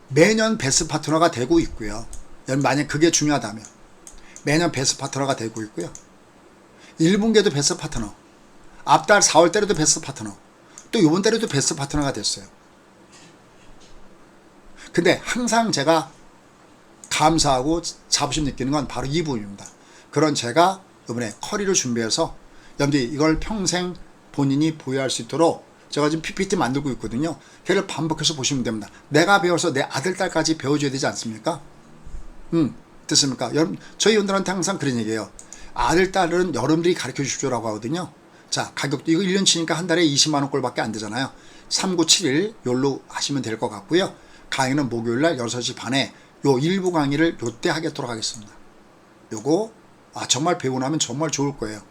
매년 베스트 파트너가 되고 있고요. 여러분 만약 그게 중요하다면 매년 베스트 파트너가 되고 있고요. 1분기에도 베스트 파트너, 앞달 4월 때에도 베스트 파트너, 또 이번 달에도 베스트 파트너가 됐어요. 근데 항상 제가 감사하고 자부심 느끼는 건 바로 이 부분입니다. 그런 제가 이번에 커리를 준비해서 여러분들이 이걸 평생 본인이 보유할 수 있도록 제가 지금 PPT 만들고 있거든요. 걔를 반복해서 보시면 됩니다. 내가 배워서 내 아들, 딸까지 배워줘야 되지 않습니까? 됐습니까? 여러분, 저희 분들한테 항상 그런 얘기예요. 아들, 딸은 여러분들이 가르쳐 주십시오라고 하거든요. 자, 가격도 이거 1년 치니까 한 달에 20만원 꼴밖에 안 되잖아요. 3971 요로 하시면 될 것 같고요. 강의는 목요일날 6시 반에 요 일부 강의를 요때 하겠도록 하겠습니다. 요거 정말 배우고 나면 정말 좋을 거예요.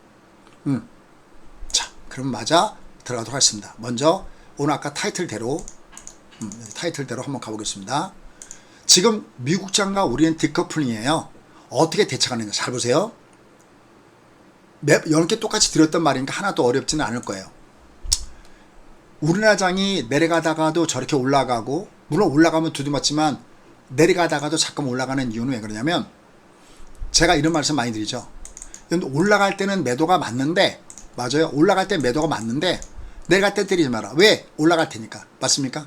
자, 그럼 맞아 들어가도록 하겠습니다. 먼저 오늘 아까 타이틀대로 한번 가보겠습니다. 지금 미국장과 우리는 디커플링이에요. 어떻게 대처하는가 잘 보세요. 여러 개 똑같이 드렸단 말이니까 하나도 어렵지는 않을 거예요. 우리나라 장이 내려가다가도 저렇게 올라가고, 물론 올라가면 두드맞지만 내려가다가도 잠깐 올라가는 이유는 왜 그러냐면, 제가 이런 말씀 많이 드리죠. 올라갈 때는 매도가 맞는데 맞아요. 올라갈 때 매도가 맞는데 내려갈 때 때리지 마라. 왜? 올라갈 테니까. 맞습니까?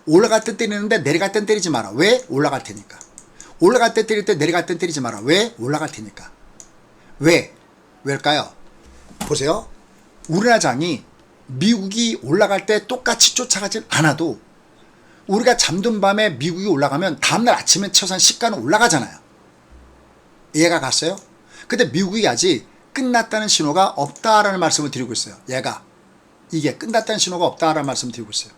올라갈 때 때리는데 내려갈 땐 때리지 마라. 왜? 올라갈 테니까. 올라갈 때 때릴 때 내려갈 땐 때리지 마라. 왜? 올라갈 테니까. 왜? 왜일까요? 보세요. 우리나라 장이 미국이 올라갈 때 똑같이 쫓아가진 않아도 우리가 잠든 밤에 미국이 올라가면 다음날 아침에 최소한 시가는 올라가잖아요. 이해가 갔어요? 근데 미국이 아직 끝났다는 신호가 없다라는 말씀을 드리고 있어요. 이게 끝났다는 신호가 없다라는 말씀을 드리고 있어요.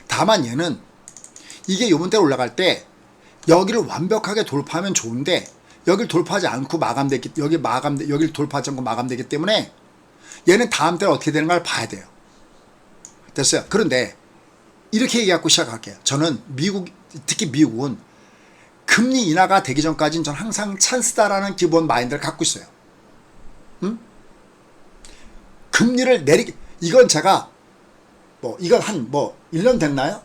다만 얘는 이게 요번대로 올라갈 때 여기를 완벽하게 돌파하면 좋은데 여기를 돌파하지 않고 여기를 돌파하지 않고 마감되기 때문에 얘는 다음 달에 어떻게 되는가를 봐야 돼요. 됐어요. 그런데 이렇게 얘기하고 시작할게요. 저는 특히 미국은 금리 인하가 되기 전까지는 전 항상 찬스다라는 기본 마인드를 갖고 있어요. 금리를 이건 제가 이건 한 1년 됐나요?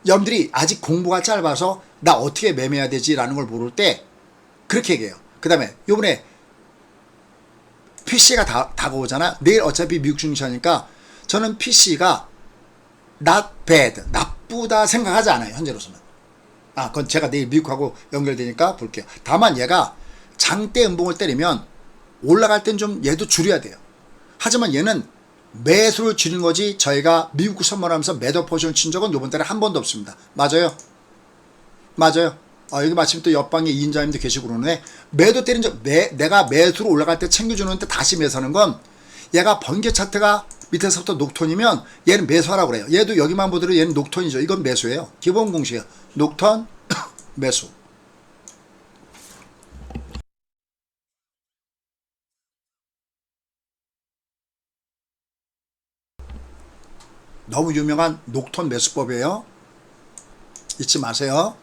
여러분들이 아직 공부가 짧아서 나 어떻게 매매해야 되지라는 걸 모를 때 그렇게 얘기해요. 그 다음에 요번에 PC가 다가오잖아. 내일 어차피 미국 증시하니까 저는 PC가 not bad, 나쁘다 생각하지 않아요. 현재로서는. 그건 제가 내일 미국하고 연결되니까 볼게요. 다만 얘가 장대 음봉을 때리면 올라갈 땐 좀 얘도 줄여야 돼요. 하지만 얘는 매수를 줄인 거지 저희가 미국 선물하면서 매도 포지션을 친 적은 요번 달에 한 번도 없습니다. 맞아요? 맞아요. 여기 마침 또 옆방에 이인자님도 계시고 그러네. 매도 때린 적, 내가 매수로 올라갈 때 챙겨주는데 다시 매수하는 건 얘가 번개 차트가 밑에서부터 녹톤이면 얘는 매수하라고 그래요. 얘도 여기만 보더라도 얘는 녹톤이죠. 이건 매수예요. 기본 공식이에요. 녹톤, 매수. 너무 유명한 녹톤 매수법이에요. 잊지 마세요.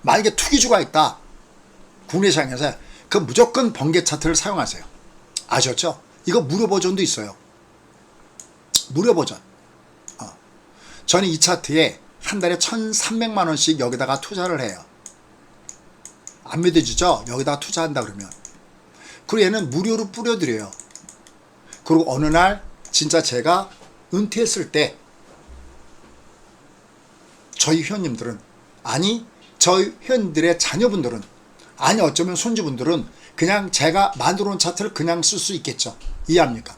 만약에 투기주가 있다. 국내 시장에서 그 무조건 번개 차트를 사용하세요. 아셨죠? 이거 무료 버전도 있어요. 무료 버전. 저는 이 차트에 한 달에 1,300만 원씩 여기다가 투자를 해요. 안 믿어지죠? 여기다가 투자한다 그러면. 그리고 얘는 무료로 뿌려드려요. 그리고 어느 날 진짜 제가 은퇴했을 때 저희 회원님들은 저희 회원들의 자녀분들은 어쩌면 손주분들은 그냥 제가 만들어 놓은 차트를 그냥 쓸 수 있겠죠. 이해합니까?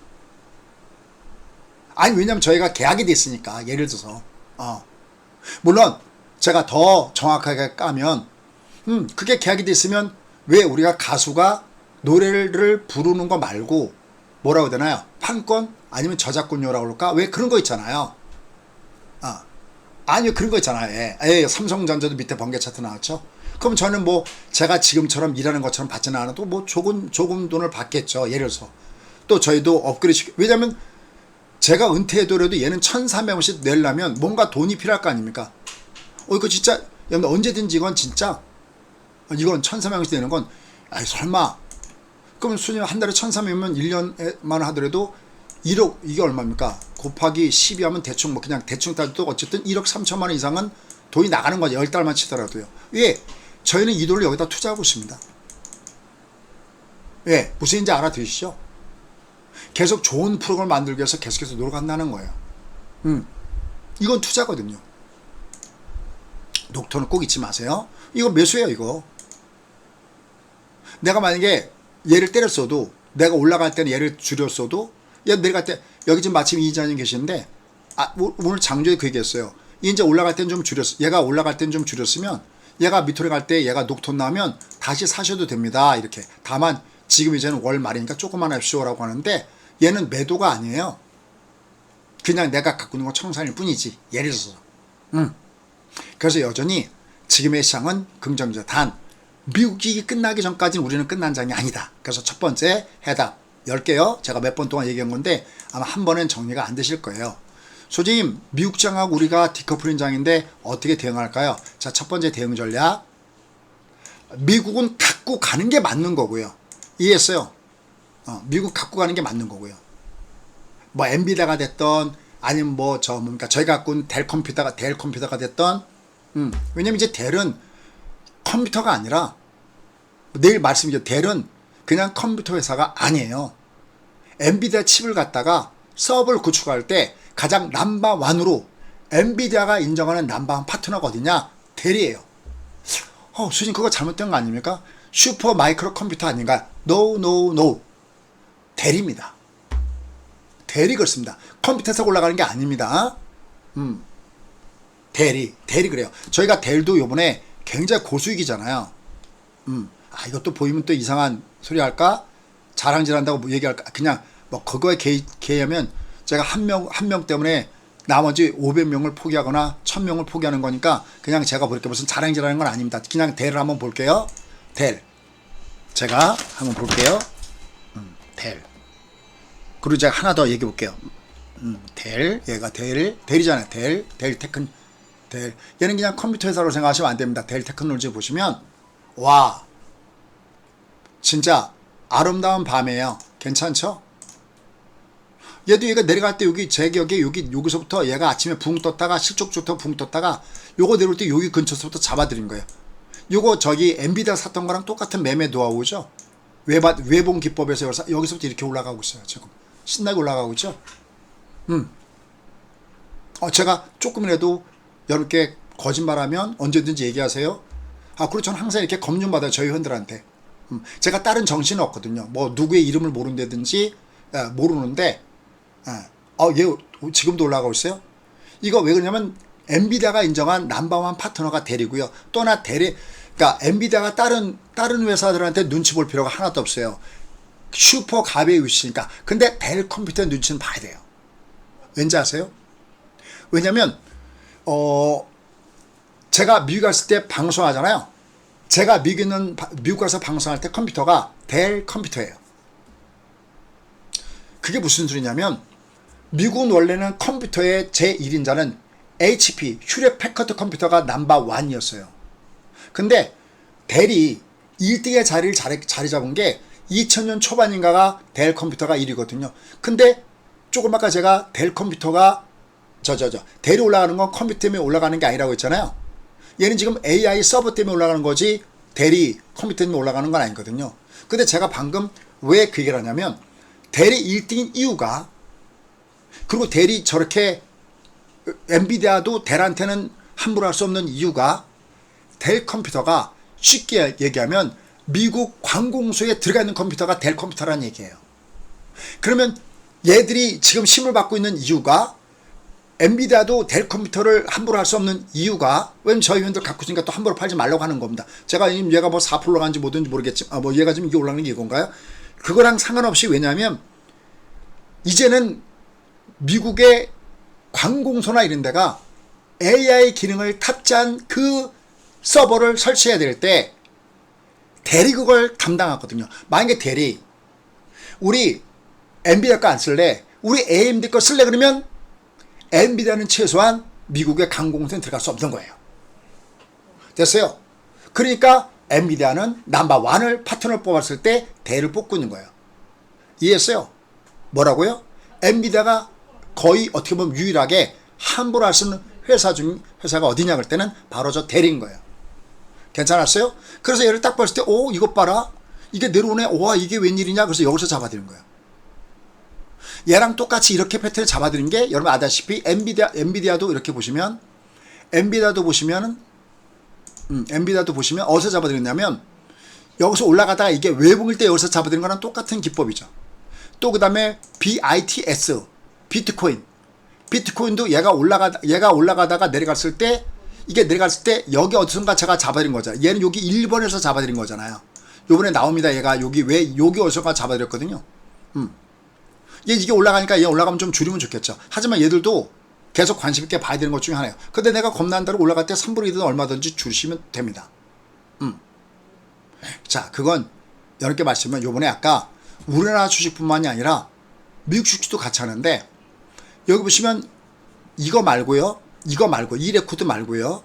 왜냐면 저희가 계약이 됐으니까. 예를 들어서 물론 제가 더 정확하게 까면 그게 계약이 됐으면 왜 우리가 가수가 노래를 부르는 거 말고 뭐라고 해야 되나요? 판권 아니면 저작권료라고 그럴까? 왜 그런 거 있잖아요. 아니요, 그런 거 있잖아요. 삼성전자도 밑에 번개 차트 나왔죠. 그럼 저는 제가 지금처럼 일하는 것처럼 받지는 않아도 조금 돈을 받겠죠. 예를 들어서 또 저희도 업그레이드 왜냐면 제가 은퇴해더라도 얘는 1,300원씩 내려면 뭔가 돈이 필요할 거 아닙니까? 이거 진짜 여러분 언제든지 이건 진짜 이건 1,300원씩 내는 건 설마 그러면 수님 한 달에 1,300원이면 1년만 하더라도 1억 이게 얼마입니까? 곱하기 12 하면 대충 그냥 대충 따져도 어쨌든 1억 3천만 원 이상은 돈이 나가는 거죠. 10달만 치더라도요. 왜? 저희는 이 돈을 여기다 투자하고 있습니다. 왜? 무슨 인지 알아들으시죠? 계속 좋은 프로그램을 만들기 위해서 계속해서 노력한다는 거예요. 이건 투자거든요. 녹턴을 꼭 잊지 마세요. 이거 매수예요, 이거. 내가 만약에 얘를 때렸어도 내가 올라갈 때는 얘를 줄였어도 얘 내려갈 때 여기 지금 마침 이자님 계시는데 오늘 장조에 그 얘기했어요. 이제 올라갈 땐 좀 얘가 올라갈 땐 좀 줄였으면 얘가 밑으로 갈 때 얘가 녹톤 나오면 다시 사셔도 됩니다. 이렇게. 다만 지금 이제는 월 말이니까 조금만 합시오라고 하는데 얘는 매도가 아니에요. 그냥 내가 갖고 있는 거 청산일 뿐이지. 예를 들어서. 그래서 여전히 지금의 시장은 긍정적. 단 미국이 끝나기 전까지는 우리는 끝난 장이 아니다. 그래서 첫 번째 해답 10개요. 제가 몇 번 동안 얘기한 건데 아마 한 번엔 정리가 안 되실 거예요. 소장님, 미국 장하고 우리가 디커플링 장인데 어떻게 대응할까요? 자, 첫 번째 대응 전략. 미국은 갖고 가는 게 맞는 거고요. 이해했어요? 미국 갖고 가는 게 맞는 거고요. 엔비디아가 됐던 아니면 저희가 갖고 있는 델 컴퓨터가 됐던 왜냐면 이제 델은 컴퓨터가 아니라 내일 말씀드려 델은 그냥 컴퓨터 회사가 아니에요. 엔비디아 칩을 갖다가 서버를 구축할 때 가장 넘버원으로 엔비디아가 인정하는 넘버원 파트너가 어디냐? 델이에요. 수진 그거 잘못된 거 아닙니까? 슈퍼 마이크로 컴퓨터 아닌가? No, no, no. 델입니다. 델이 그렇습니다. 컴퓨터에서 올라가는 게 아닙니다. 델이 그래요. 저희가 델도 요번에 굉장히 고수익이잖아요. 이것도 보이면 또 이상한 소리 할까? 자랑질한다고 뭐 얘기할까? 그냥 뭐 그거에 개의하면 제가 한 명 때문에 나머지 500명을 포기하거나 1000명을 포기하는 거니까 그냥 제가 볼게요. 무슨 자랑질하는 건 아닙니다. 그냥 델을 한번 볼게요. 델. 제가 한번 볼게요. 델. 그리고 제가 하나 더 얘기해 볼게요. 델. 얘가 델이잖아요. 델 테큰. 델. 얘는 그냥 컴퓨터 회사로 생각하시면 안 됩니다. 델 테크놀로지 보시면 와. 진짜 아름다운 밤이에요. 괜찮죠? 얘가 내려갈 때 여기 제 기억에 여기서부터 얘가 아침에 붕 떴다가 실적 좋다고 붕 떴다가 요거 내려올 때 여기 근처서부터 잡아드린 거예요. 요거 저기 엔비디아 샀던 거랑 똑같은 매매 노하우죠. 외봉 기법에서 여기서부터 이렇게 올라가고 있어요. 지금 신나게 올라가고 있죠. 제가 조금이라도 여러분께 거짓말하면 언제든지 얘기하세요. 그리고 저는 항상 이렇게 검증 받아요. 저희 회원들한테. 제가 다른 정신은 없거든요. 뭐 누구의 이름을 모른다든지 모르는데 얘 지금도 올라가고 있어요. 이거 왜 그러냐면 엔비디아가 인정한 넘버원 파트너가 델이고요. 또 하나 그러니까 엔비디아가 다른 회사들한테 눈치 볼 필요가 하나도 없어요. 슈퍼 갑의 위치니까. 근데 델 컴퓨터의 눈치는 봐야 돼요. 왠지 아세요? 왜냐면 제가 미국 갔을 때 방송하잖아요. 제가 미국 가서 방송할 때 컴퓨터가 델 컴퓨터예요. 그게 무슨 소리냐면 미국은 원래는 컴퓨터의 제1인자는 HP, 휴렛 패커드 컴퓨터가 넘버원이었어요. 근데 델이 1등의 자리를 자리 잡은 게 2000년 초반인가가 델 컴퓨터가 1위거든요. 근데 조금 아까 제가 델 컴퓨터가 델이 올라가는 건 컴퓨터 때문에 올라가는 게 아니라고 했잖아요. 얘는 지금 AI 서버 때문에 올라가는 거지 델이 컴퓨터 때문에 올라가는 건 아니거든요. 근데 제가 방금 왜 그 얘기를 하냐면 델이 1등인 이유가, 그리고 델이 저렇게 엔비디아도 델한테는 함부로 할 수 없는 이유가, 델 컴퓨터가 쉽게 얘기하면 미국 관공서에 들어가 있는 컴퓨터가 델 컴퓨터라는 얘기예요. 그러면 얘들이 지금 힘을 받고 있는 이유가, 엔비디아도 델 컴퓨터를 함부로 할 수 없는 이유가, 왜냐면 저희 회원들 갖고 있으니까 또 함부로 팔지 말라고 하는 겁니다. 제가 얘가 뭐 4% 올라가는지 뭐든지 모르겠지만 얘가 지금 이게 올라가는 게 이건가요? 그거랑 상관없이, 왜냐하면 이제는 미국의 관공서나 이런 데가 AI 기능을 탑재한 그 서버를 설치해야 될 때 델이 그걸 담당하거든요. 만약에 델이 우리 엔비디아 거 안 쓸래, 우리 AMD 거 쓸래 그러면 엔비디아는 최소한 미국의 관공서에 들어갈 수 없는 거예요. 됐어요? 그러니까 엔비디아는 넘버원을 파트너를 뽑았을 때 델을 뽑고 있는 거예요. 이해했어요? 뭐라고요? 엔비디아가 거의 어떻게 보면 유일하게 함부로 할 수 있는 회사가 어디냐 그럴 때는 바로 저 델인 거예요. 괜찮았어요? 그래서 얘를 딱 봤을 때 이것 봐라, 이게 내려오네, 이게 웬일이냐, 그래서 여기서 잡아드린 거예요. 얘랑 똑같이 이렇게 패턴을 잡아드린 게, 여러분 아다시피 엔비디아도 이렇게 보시면, 엔비디아도 보시면 어디서 잡아드렸냐면 여기서 올라가다가 이게 외봉일 때 여기서 잡아드린 거랑 똑같은 기법이죠. 또 그 다음에 BITS, 비트코인도 얘가 올라가다가 내려갔을 때, 이게 내려갔을 때 여기 어디선가 제가 잡아드린 거잖아요. 얘는 여기 1번에서 잡아드린 거잖아요. 요번에 나옵니다. 얘가 여기 어디선가 잡아드렸거든요. 이게 올라가니까 얘 올라가면 좀 줄이면 좋겠죠. 하지만 얘들도 계속 관심 있게 봐야 되는 것 중에 하나예요. 근데 내가 겁난다고 올라갈 때 3분의 2든 얼마든지 줄이시면 됩니다. 자, 그건 여러분께 말씀은 요번에 아까 우리나라 주식뿐만이 아니라 미국 주식도 같이 하는데, 여기 보시면 이거 말고요, 이 레코드 말고요,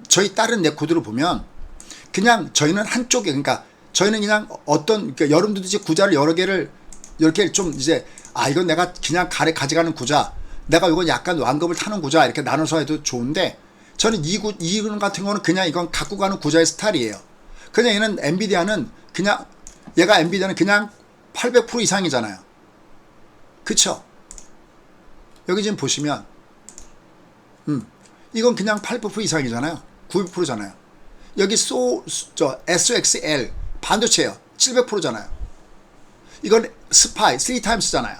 저희 다른 레코드를 보면 그냥 저희는 한쪽에, 그러니까 저희는 그냥 그러니까 여러분들도 이제 구자를 여러 개를 이렇게 좀 이제 이건 내가 그냥 가져가는 구자, 내가 이건 약간 완급을 타는 구자, 이렇게 나눠서 해도 좋은데, 저는 이 같은 거는 그냥 이건 갖고 가는 구자의 스타일이에요. 그냥 얘는 엔비디아는 그냥 얘가 엔비디아는 그냥 800% 이상이잖아요. 그쵸? 여기 지금 보시면 이건 그냥 800% 이상이잖아요. 900%잖아요. 여기 SOXL 반도체예요. 700%잖아요. 이건 스파이 3타임스잖아요.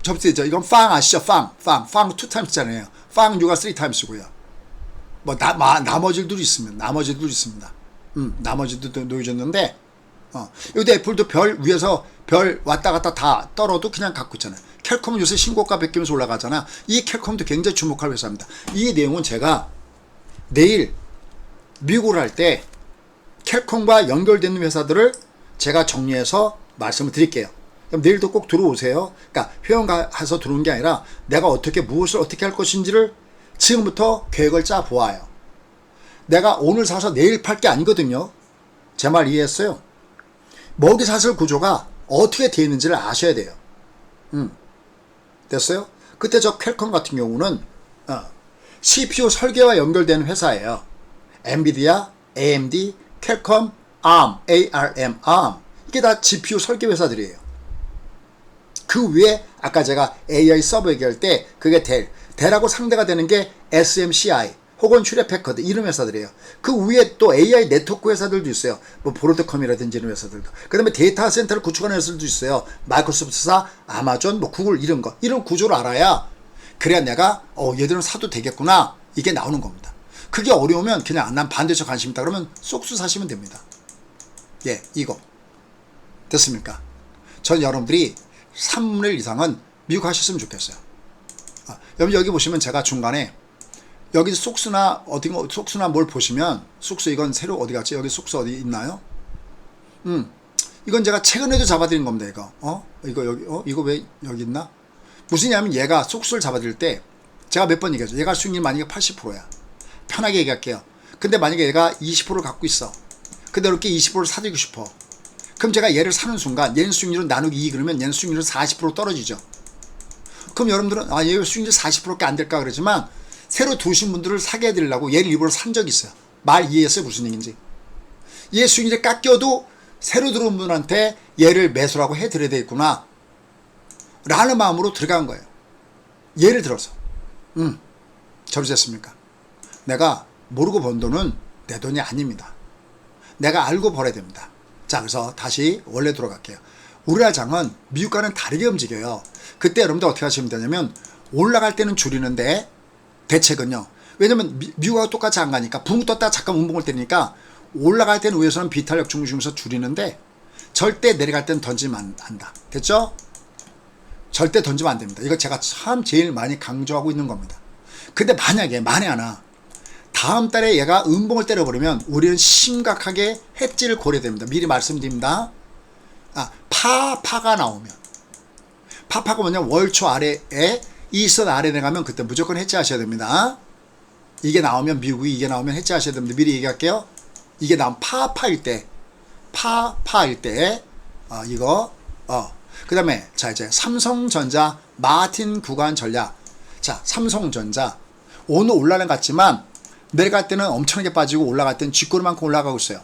접수되죠. 이건 팡 아시죠? 팡 2타임스잖아요. 팡 U가 3타임스고요. 뭐 나머지들도 있습니다. 나머지도 놓여졌는데 여기도 애플도 별 위에서 별 왔다 갔다 다 떨어도 그냥 갖고 있잖아요. 캘컴은 요새 신고가 베끼면서 올라가잖아. 이 캘컴도 굉장히 주목할 회사입니다. 이 내용은 제가 내일 미국을 할 때 캘컴과 연결되는 회사들을 제가 정리해서 말씀을 드릴게요. 그럼 내일도 꼭 들어오세요. 그러니까 회원 가서 들어오는 게 아니라 내가 무엇을 어떻게 할 것인지를 지금부터 계획을 짜 보아요. 내가 오늘 사서 내일 팔 게 아니거든요. 제 말 이해했어요? 먹이사슬 구조가 어떻게 되어 있는지를 아셔야 돼요. 됐어요? 그때 저 퀄컴 같은 경우는 CPU 설계와 연결되는 회사예요. 엔비디아, AMD, 퀄컴, ARM. 이게 다 GPU 설계 회사들이에요. 그 위에 아까 제가 AI 서버 얘기할 때 그게 델하고 상대가 되는 게 SMCI 혹은 휴레패커드 이런 회사들이에요. 그 위에 또 AI 네트워크 회사들도 있어요. 뭐 브로드컴이라든지 이런 회사들도. 그 다음에 데이터 센터를 구축하는 회사들도 있어요. 마이크로소프트사, 아마존, 뭐 구글 이런 거. 이런 구조를 알아야 그래야 내가 얘들은 사도 되겠구나. 이게 나오는 겁니다. 그게 어려우면 그냥 난 반도체 관심 있다 그러면 쏙수 사시면 됩니다. 예, 이거. 됐습니까? 전 여러분들이 3분의 1 이상은 미국 하셨으면 좋겠어요. 여러분 여기 보시면 제가 중간에 여기 속수나 속수나 뭘 보시면 속수 이건 새로 어디 갔지? 여기 속수 어디 있나요? 이건 제가 최근에도 잡아드린 겁니다. 이거 이거 왜 여기 있나? 무슨 얘기냐면 얘가 속수를 잡아드릴 때 제가 몇 번 얘기하죠. 얘가 수익률 만약에 80%야. 편하게 얘기할게요. 근데 만약에 얘가 20%를 갖고 있어. 근데 이렇게 20%를 사들이고 싶어. 그럼 제가 얘를 사는 순간 얘는 수익률은 나누기 2 그러면 얘는 수익률은 40% 떨어지죠. 그럼 여러분들은 얘 수익률 40%밖에 안 될까 그러지만 새로 두신 분들을 사게 해드리려고 얘를 일부러 산 적이 있어요. 말 이해했어요? 무슨 얘기인지. 얘 수익률이 깎여도 새로 들어온 분한테 얘를 매수라고 해드려야 되겠구나 라는 마음으로 들어간 거예요. 예를 들어서 저러셨습니까? 내가 모르고 번 돈은 내 돈이 아닙니다. 내가 알고 벌어야 됩니다. 자, 그래서 다시 원래 돌아갈게요. 우리나라 장은 미국과는 다르게 움직여요. 그때 여러분들 어떻게 하시면 되냐면 올라갈 때는 줄이는데 대책은요. 왜냐면 미국하고 똑같이 안 가니까 붕 떴다 잠깐 운봉을 때리니까 올라갈 때는 위에서는 비탄력 중심에서 줄이는데 절대 내려갈 때는 던지면 안다. 됐죠? 절대 던지면 안 됩니다. 이거 제가 참 제일 많이 강조하고 있는 겁니다. 근데 만약에 만에 하나 다음 달에 얘가 음봉을 때려버리면 우리는 심각하게 해지를 고려해야 됩니다. 미리 말씀드립니다. 파가 나오면 파가 뭐냐면 월초 아래에 이선 아래에 가면 그때 무조건 해지하셔야 됩니다. 이게 나오면 미국이 이게 나오면 해지하셔야 됩니다. 미리 얘기할게요. 이게 나오면 파일 때 이거 그 다음에 자 이제 삼성전자 마틴 구간 전략. 자 삼성전자 오늘 올라가는 것 같지만 내려갈 때는 엄청나게 빠지고 올라갈 때는 쥐꼬리만큼 올라가고 있어요.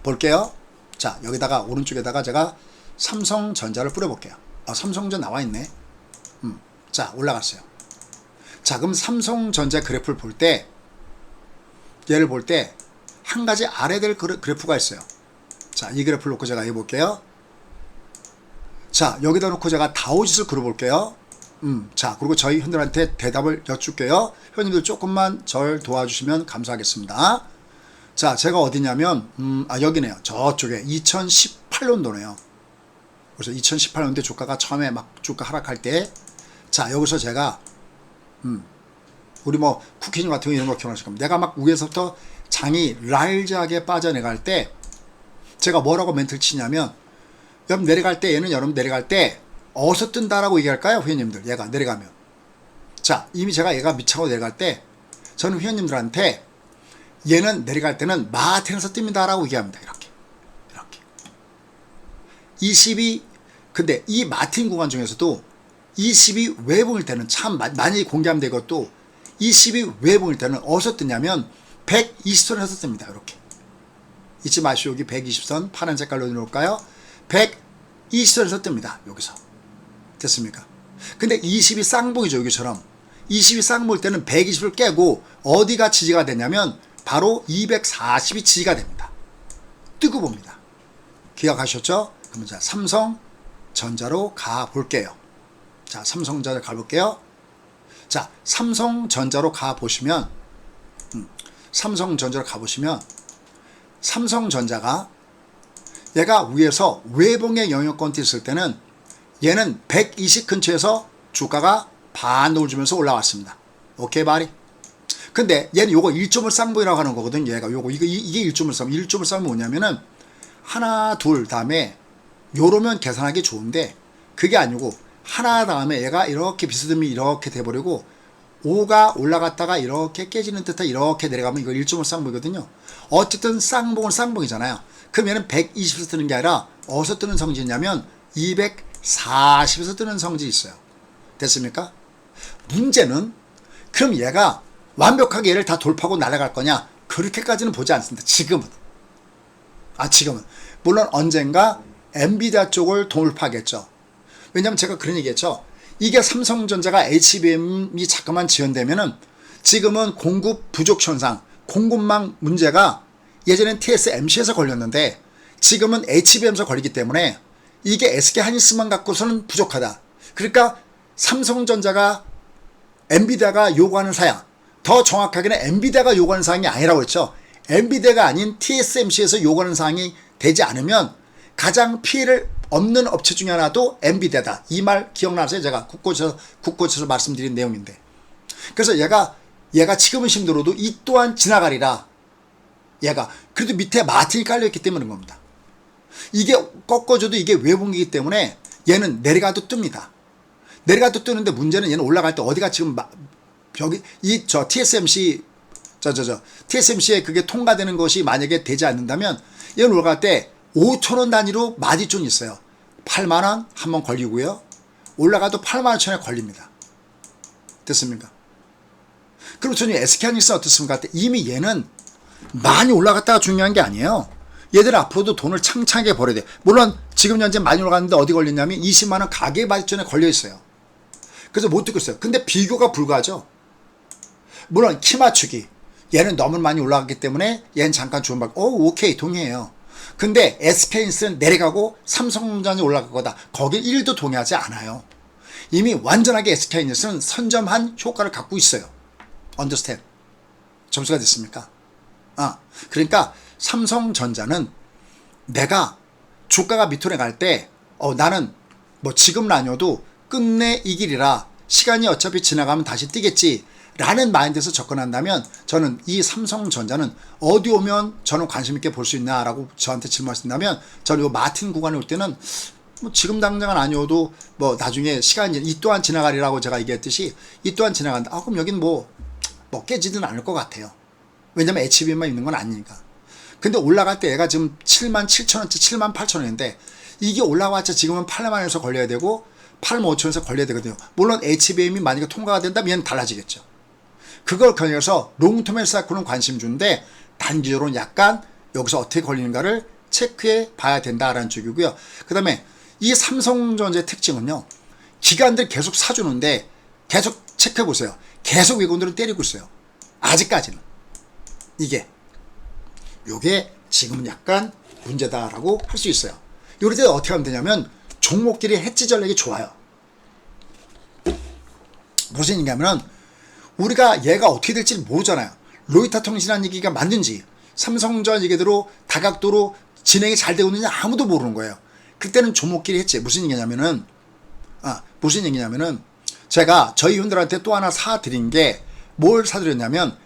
볼게요. 자 여기다가 오른쪽에다가 제가 삼성전자를 뿌려볼게요. 삼성전자 나와있네. 자 올라갔어요. 자 그럼 삼성전자 그래프를 볼 때 얘를 볼 때 한 가지 알아야 될 그래프가 있어요. 자 이 그래프를 놓고 제가 해볼게요. 자 여기다 놓고 제가 다우지수를 그려볼게요. 자 그리고 저희 회원들한테 대답을 여쭐게요. 회원님들 조금만 절 도와주시면 감사하겠습니다. 자 제가 어디냐면 여기네요. 저쪽에 2018년도네요. 그래서 2018년도에 주가가 처음에 막 주가 하락할 때 자 여기서 제가 우리 뭐 쿠키님 같은 거 이런 거 기억하실 겁니다. 내가 막 위에서부터 장이 랄즈하게 빠져내갈 때 제가 뭐라고 멘트를 치냐면 여러분 내려갈 때 얘는 여러분 내려갈 때 어디서 뜬다라고 얘기할까요? 회원님들 얘가 내려가면 자 이미 제가 얘가 밑차고 내려갈 때 저는 회원님들한테 얘는 내려갈 때는 마틴에서 뜹니다 라고 얘기합니다. 이렇게 22 근데 이 마틴 구간 중에서도 22 외봉일 때는 참 많이 공개하면 되것도 22 외봉일 때는 어디서 뜨냐면 120선에서 뜹니다. 이렇게 잊지 마시고 여기 120선 파란 색깔로 놓을까요? 120선에서 뜹니다. 여기서. 됐습니까? 근데 20이 쌍봉이죠. 여기처럼. 20이 쌍봉일 때는 120을 깨고 어디가 지지가 되냐면 바로 240이 지지가 됩니다. 뜨고 봅니다. 기억하셨죠? 그러면 자, 삼성전자로 가볼게요. 자, 삼성전자 가볼게요. 자, 삼성전자로 가보시면 삼성전자로 가보시면 삼성전자가 얘가 위에서 외봉의 영역권대 있을 때는 얘는 120 근처에서 주가가 반동을 주면서 올라왔습니다. 오케이 바리? 근데 얘는 요거 1.1 쌍봉이라고 하는 거거든. 얘가 요거 이게 1.1 쌍봉. 1.1 쌍봉이 뭐냐면은 하나 둘 다음에 요러면 계산하기 좋은데 그게 아니고 하나 다음에 얘가 이렇게 비스듬히 이렇게 돼버리고 5가 올라갔다가 이렇게 깨지는 듯한 이렇게 내려가면 이거 1.5 쌍봉이거든요. 어쨌든 쌍봉은 쌍봉이잖아요. 그럼 얘는 120에서 뜨는 게 아니라 어디서 뜨는 성질이냐면 240에서 뜨는 성질이 있어요. 됐습니까? 문제는 그럼 얘가 완벽하게 얘를 다 돌파하고 날아갈 거냐? 그렇게까지는 보지 않습니다. 지금은. 지금은. 물론 언젠가 엔비디아 쪽을 돌파하겠죠. 왜냐면 제가 그런 얘기했죠. 이게 삼성전자가 HBM이 자꾸만 지연되면은 지금은 공급 부족 현상, 공급망 문제가 예전엔 TSMC에서 걸렸는데 지금은 HBM에서 걸리기 때문에 이게 SK하이닉스만 갖고서는 부족하다. 그러니까 삼성전자가 엔비디아가 요구하는 사양, 더 정확하게는 엔비디아가 요구하는 사양이 아니라고 했죠. 엔비디아가 아닌 TSMC에서 요구하는 사양이 되지 않으면 가장 피해를 없는 업체 중에 하나도 엔비디아다. 이 말 기억나세요? 제가 국고에서 말씀드린 내용인데. 그래서 얘가 지금은 힘들어도 이 또한 지나가리라. 얘가 그래도 밑에 마틴이 깔려있기 때문인 겁니다. 이게 꺾어줘도 이게 외봉이기 때문에 얘는 내려가도 뜹니다. 내려가도 뜨는데 문제는 얘는 올라갈 때 어디가 지금 벽이 TSMC에 그게 통과되는 것이 만약에 되지 않는다면 얘는 올라갈 때 5,000원 단위로 마디존이 있어요. 8만원 한번 걸리고요. 올라가도 8만원천에 걸립니다. 됐습니까? 그럼 저는 SK하이닉스는 어떻습니까? 이미 얘는 많이 올라갔다가 중요한 게 아니에요. 얘들 앞으로도 돈을 창창하게 벌어야 돼. 물론 지금 현재 많이 올라갔는데 어디 걸렸냐면 20만원 가계 마디존에 걸려 있어요. 그래서 못 듣고 있어요. 근데 비교가 불가하죠. 물론 키 맞추기. 얘는 너무 많이 올라갔기 때문에 얘는 잠깐 주문 받고 오케이 동의해요. 근데 SK하이닉스는 내려가고 삼성전자 올라갈 거다. 거기 1도 동의하지 않아요. 이미 완전하게 SK하이닉스는 선점한 효과를 갖고 있어요. understand? 점수가 됐습니까? 그러니까 삼성전자는 내가 주가가 밑으로 갈 때 나는 뭐 지금은 아니어도 끝내 이 길이라 시간이 어차피 지나가면 다시 뛰겠지 라는 마인드에서 접근한다면 저는 이 삼성전자는 어디 오면 저는 관심 있게 볼 수 있나 라고 저한테 질문하신다면 저는 이 마틴 구간에 올 때는 뭐 지금 당장은 아니어도 뭐 나중에 시간이 이 또한 지나가리라고 제가 얘기했듯이 이 또한 지나간다. 그럼 여긴 뭐 깨지든 않을 것 같아요. 왜냐면 HBM만 있는 건 아니니까. 근데 올라갈 때 얘가 지금 77,000원째 78,000원인데 이게 올라왔자 지금은 8만원에서 걸려야 되고 85,000원에서 걸려야 되거든요. 물론 HBM이 만약에 통과가 된다면 얘는 달라지겠죠. 그걸 겨냥해서 롱텀에 쌓고는 관심 주는데 단기적으로는 약간 여기서 어떻게 걸리는가를 체크해 봐야 된다라는 쪽이고요. 그 다음에 이 삼성전자의 특징은요. 기관들 계속 사주는데 계속 체크해 보세요. 계속 외국인들은 때리고 있어요. 아직까지는. 요게 지금은 약간 문제다라고 할 수 있어요. 요럴 때 어떻게 하면 되냐면 종목끼리 해지 전략이 좋아요. 무슨 얘기냐면 우리가 얘가 어떻게 될지 모르잖아요. 로이터 통신이라는 얘기가 맞는지 삼성전자 얘기대로 다각도로 진행이 잘 되고 있는지 아무도 모르는 거예요. 그때는 종목끼리 했지. 무슨 얘기냐면은 제가 저희 분들한테 또 하나 사드린 게 뭘 사드렸냐면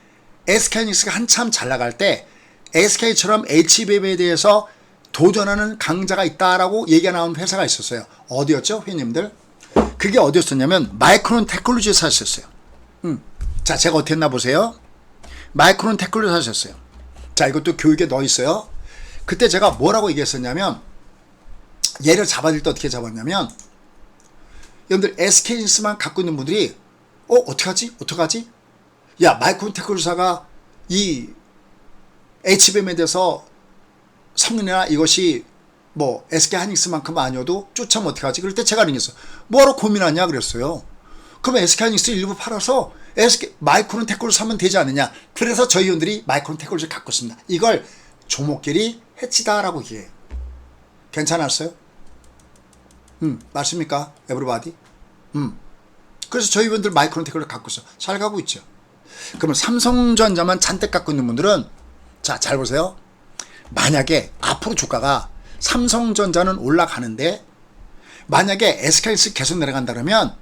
SK하이닉스가 한참 잘 나갈 때 SK처럼 HBM에 대해서 도전하는 강자가 있다라고 얘기가 나온 회사가 있었어요. 어디였죠, 회원님들? 그게 어디였었냐면 마이크론 테크놀로지에 사셨어요. 자, 제가 어떻게 했나 보세요. 마이크론 테크놀로지 사셨어요. 자, 이것도 교육에 넣어 있어요. 그때 제가 뭐라고 얘기했었냐면 얘를 잡아들 때 어떻게 잡았냐면 여러분들 SK하이닉스만 갖고 있는 분들이 어떡하지? 야, 마이크론 테크놀로지사가 이 HBM에 대해서 성능이나 이것이 뭐 SK 하이닉스만큼 아니어도 쫓아면 어떡하지? 그럴 때 제가 그랬어요. 뭐하러 고민하냐 그랬어요. 그럼 SK 하이닉스 일부 팔아서 SK 마이크론 테크를 사면 되지 않느냐. 그래서 저희 회원들이 마이크론 테크를 갖고 있습니다. 이걸 종목끼리 해치다라고 얘기해요. 괜찮았어요? 맞습니까? 에브리바디? 그래서 저희 회원들 마이크론 테크를 갖고 있어. 잘 가고 있죠. 그러면 삼성전자만 잔뜩 갖고 있는 분들은 자, 잘 보세요. 만약에 앞으로 주가가 삼성전자는 올라가는데 만약에 SK하이닉스 계속 내려간다 그러면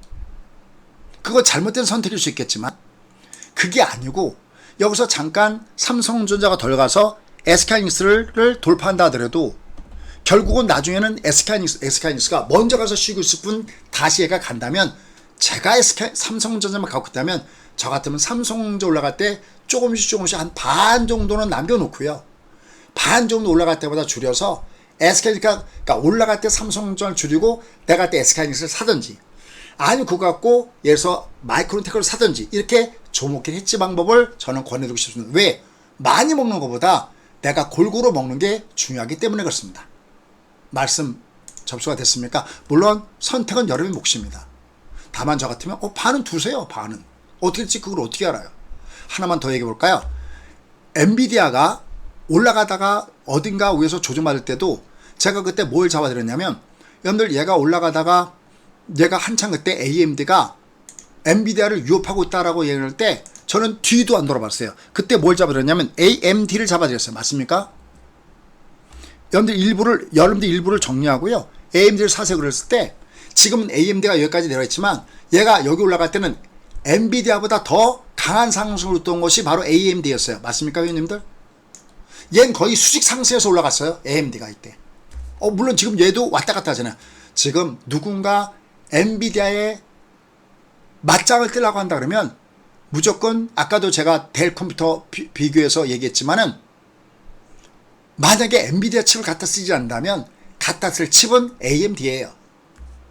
그거 잘못된 선택일 수 있겠지만 그게 아니고 여기서 잠깐 삼성전자가 덜 가서 SK하이닉스를 돌파한다 하더라도 결국은 나중에는 SK하이닉스가 먼저 가서 쉬고 있을 뿐 다시 얘가 간다면 제가 삼성전자만 갖고 있다면 저 같으면 삼성전자 올라갈 때 조금씩 한 반 정도는 남겨놓고요. 반 정도 올라갈 때보다 줄여서 SK하이닉스가 그러니까 올라갈 때 삼성전자를 줄이고 내가 때 SK하이닉스를 사든지 아니면 그거 갖고 예를 들어서 마이크론 테크를 사든지 이렇게 종목끼리 해지 방법을 저는 권해드리고 싶습니다. 왜? 많이 먹는 것보다 내가 골고루 먹는 게 중요하기 때문에 그렇습니다. 말씀 접수가 됐습니까? 물론 선택은 여러분의 몫입니다. 다만 저 같으면 반은 두세요. 반은. 어떻게 될지 그걸 어떻게 알아요? 하나만 더 얘기해 볼까요? 엔비디아가 올라가다가 어딘가 위에서 조정받을 때도 제가 그때 뭘 잡아드렸냐면 여러분들 얘가 올라가다가 얘가 한창 그때 AMD가 엔비디아를 위협하고 있다라고 얘기할 때 저는 뒤도 안 돌아봤어요. 그때 뭘 잡아드렸냐면 AMD를 잡아드렸어요. 맞습니까? 여러분들 일부를 정리하고요. AMD를 사세요 그랬을 때 지금은 AMD가 여기까지 내려있지만 얘가 여기 올라갈 때는 엔비디아보다 더 강한 상승을 했던 것이 바로 AMD였어요. 맞습니까, 회원님들? 얘는 거의 수직 상승해서 올라갔어요. AMD가 이때. 물론 지금 얘도 왔다 갔다 하잖아요. 지금 누군가 엔비디아에 맞짱을 뜨려고 한다 그러면 무조건 아까도 제가 델 컴퓨터 비교해서 얘기했지만은 만약에 엔비디아 칩을 갖다 쓰지 않는다면 갖다 쓸 칩은 AMD예요.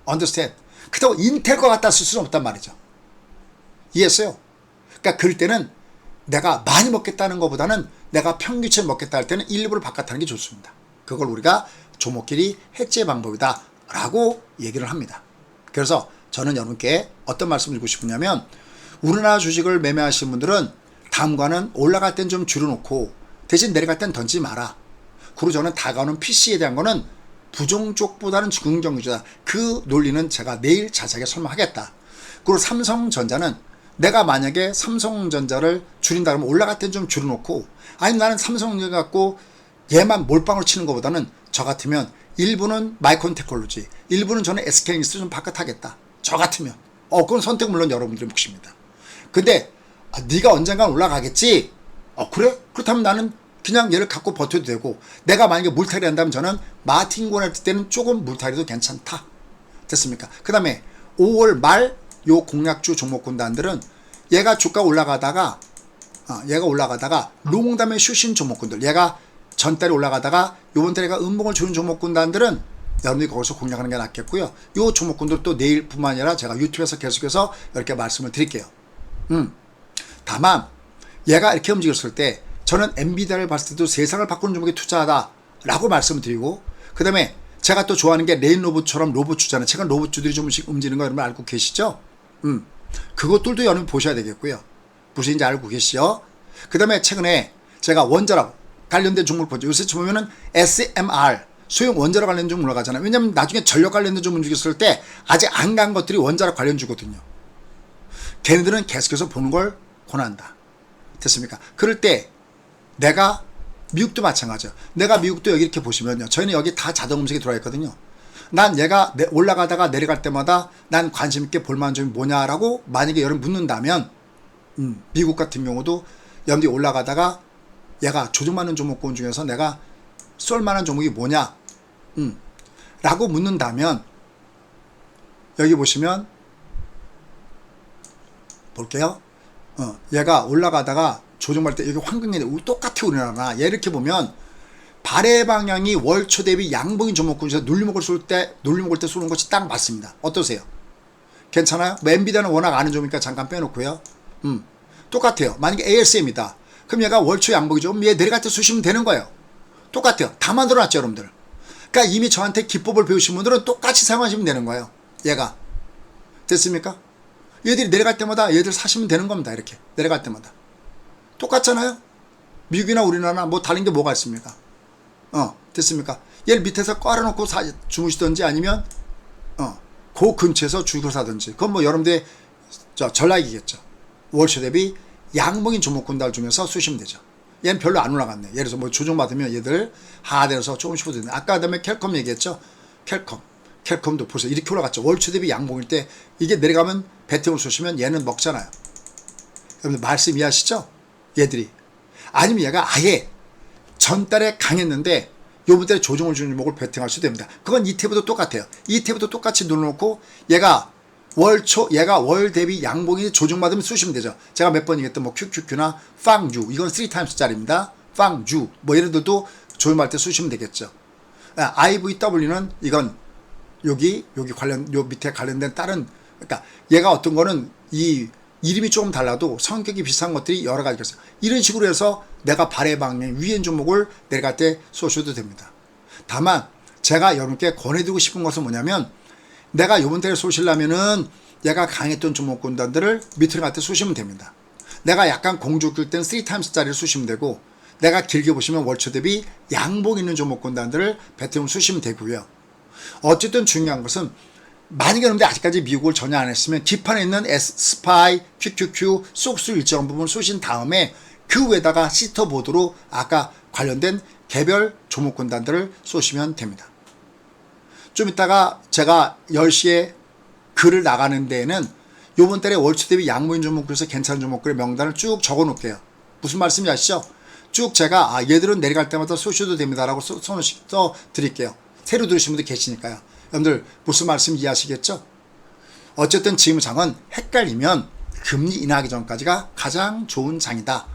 Understand? 그렇다고 인텔 거 갖다 쓸 수는 없단 말이죠. 이해했어요? 그러니까 그럴 때는 내가 많이 먹겠다는 것보다는 내가 평균치를 먹겠다 할 때는 일부를 바깥하는 게 좋습니다. 그걸 우리가 종목끼리 해지의 방법이다 라고 얘기를 합니다. 그래서 저는 여러분께 어떤 말씀을 드리고 싶으냐면 우리나라 주식을 매매하시는 분들은 다음과는 올라갈 땐 좀 줄여놓고 대신 내려갈 땐 던지지 마라. 그리고 저는 다가오는 PC에 대한 거는 부정 쪽보다는 긍정주다. 그 논리는 제가 내일 자세하게 설명하겠다. 그리고 삼성전자는 내가 만약에 삼성전자를 줄인다 그러면 올라갈 땐 좀 줄여놓고 아니면 나는 삼성전자 갖고 얘만 몰빵으로 치는 것보다는 저 같으면 일부는 마이크론 테크놀로지 일부는 저는 SK하이닉스 좀 바깥하겠다. 저 같으면 그건 선택은 물론 여러분들의 몫입니다. 근데 네가 언젠간 올라가겠지? 그래? 그렇다면 나는 그냥 얘를 갖고 버텨도 되고 내가 만약에 물타리 한다면 저는 마틴곤 할 때는 조금 물타리도 괜찮다. 됐습니까? 그 다음에 5월 말 요 공략주 종목군단들은 얘가 주가 올라가다가 롱담에 쉬신 종목군들 얘가 전달에 올라가다가 요번 달에 음봉을 주는 종목군단들은 여러분들이 거기서 공략하는 게 낫겠고요. 요 종목군들 또 내일뿐만 아니라 제가 유튜브에서 계속해서 이렇게 말씀을 드릴게요. 다만 얘가 이렇게 움직였을 때 저는 엔비디아를 봤을 때도 세상을 바꾸는 종목에 투자하다 라고 말씀을 드리고 그 다음에 제가 또 좋아하는 게 레인로봇처럼 로봇주잖아요. 최근 로봇주들이 조금씩 움직이는 거 여러분 알고 계시죠? 그것들도 여러분 보셔야 되겠고요. 무슨인지 알고 계시죠? 그 다음에 최근에 제가 원자력 관련된 종목을 보죠. 요새 보면은 SMR 소형 원자력 관련 종목 올라가잖아요. 왜냐면 나중에 전력 관련된 종목 움직였을 때 아직 안 간 것들이 원자력 관련주거든요. 걔네들은 계속해서 보는 걸 권한다. 됐습니까? 그럴 때 내가 미국도 마찬가지예요. 내가 미국도 여기 이렇게 보시면요. 저희는 여기 다 자동 검색이 들어와 있거든요. 난 얘가 올라가다가 내려갈 때마다 난 관심 있게 볼만한 점이 뭐냐라고 만약에 여러분 묻는다면 미국 같은 경우도 여러분들이 올라가다가 얘가 조정받는 종목군 중에서 내가 쏠만한 종목이 뭐냐 라고 묻는다면 여기 보시면 볼게요. 얘가 올라가다가 조정받을 때 여기 황금이 똑같아 우리나라. 얘 이렇게 보면 발의 방향이 월초 대비 양봉인 종목군에서 눌림목을 쏠 때 쏘는 것이 딱 맞습니다. 어떠세요? 괜찮아요? 엔비디아는 워낙 아는 종이니까 잠깐 빼놓고요. 똑같아요. 만약에 ASM이다. 그럼 얘가 월초 양봉이죠. 그럼 얘 내려갈 때 쏘시면 되는 거예요. 똑같아요. 다 만들어놨죠, 여러분들. 그러니까 이미 저한테 기법을 배우신 분들은 똑같이 사용하시면 되는 거예요. 얘가. 됐습니까? 얘들이 내려갈 때마다 얘들 사시면 되는 겁니다. 이렇게. 내려갈 때마다. 똑같잖아요? 미국이나 우리나라 뭐 다른 게 뭐가 있습니까? 됐습니까? 얘를 밑에서 깔아놓고 주무시든지 아니면, 그 근처에서 줄을 사든지. 그건 뭐 여러분들의 전략이겠죠. 월초 대비 양봉인 종목군달 중에서 쏘시면 되죠. 얘는 별로 안 올라갔네. 예를 들어서 뭐 조정받으면 얘들 하대에서 조금씩 보거든요. 아까 그다음에 캘컴 얘기했죠. 캘컴도 보세요. 이렇게 올라갔죠. 월초 대비 양봉일 때 이게 내려가면 배팅을 쏘시면 얘는 먹잖아요. 여러분들 말씀 이해하시죠? 얘들이. 아니면 얘가 아예 전달에 강했는데 요번 달에 조정을 주는 종목을 배팅할 수도 됩니다. 그건 이태부도 똑같아요. 이태부도 똑같이 눌러놓고 얘가 월 대비 양봉이 조정받으면 쏘시면 되죠. 제가 몇 번 얘기했던 뭐 QQQ나 팡주 이건 3x짜리입니다. 팡주 뭐 예를 들어도 조정받을 때 쏘시면 되겠죠. IVW는 이건 여기 관련 요 밑에 관련된 다른 그러니까 얘가 어떤 거는 이 이름이 조금 달라도 성격이 비슷한 것들이 여러 가지가 있어요. 이런 식으로 해서 내가 발의 방향 위엔 종목을 내려갈 때 쏘셔도 됩니다. 다만 제가 여러분께 권해드리고 싶은 것은 뭐냐면 내가 요번 달에 쏘시려면은 얘가 강했던 종목군단들을 밑으로 갈 때 쏘시면 됩니다. 내가 약간 공주 끌 때는 3x짜리를 쏘시면 되고 내가 길게 보시면 월초 대비 양봉 있는 종목군단들을 배팅을 쏘시면 되고요. 어쨌든 중요한 것은 만약에 여러분들 아직까지 미국을 전혀 안 했으면 기판에 있는 SPY, QQQ, 쏙수 일정 부분 쏘신 다음에 그 위에다가 시터보드로 아까 관련된 개별 종목군단들을 쏘시면 됩니다. 좀 이따가 제가 10시에 글을 나가는 데에는 요번 달에 월초 대비 양모인 종목에서 괜찮은 종목들의 명단을 쭉 적어 놓을게요. 무슨 말씀인지 아시죠? 쭉 제가 얘들은 내려갈 때마다 쏘셔도 됩니다라고 써 드릴게요. 새로 들으신 분들 계시니까요. 여러분들 무슨 말씀 이해하시겠죠? 어쨌든 지금 장은 헷갈리면 금리 인하하기 전까지가 가장 좋은 장이다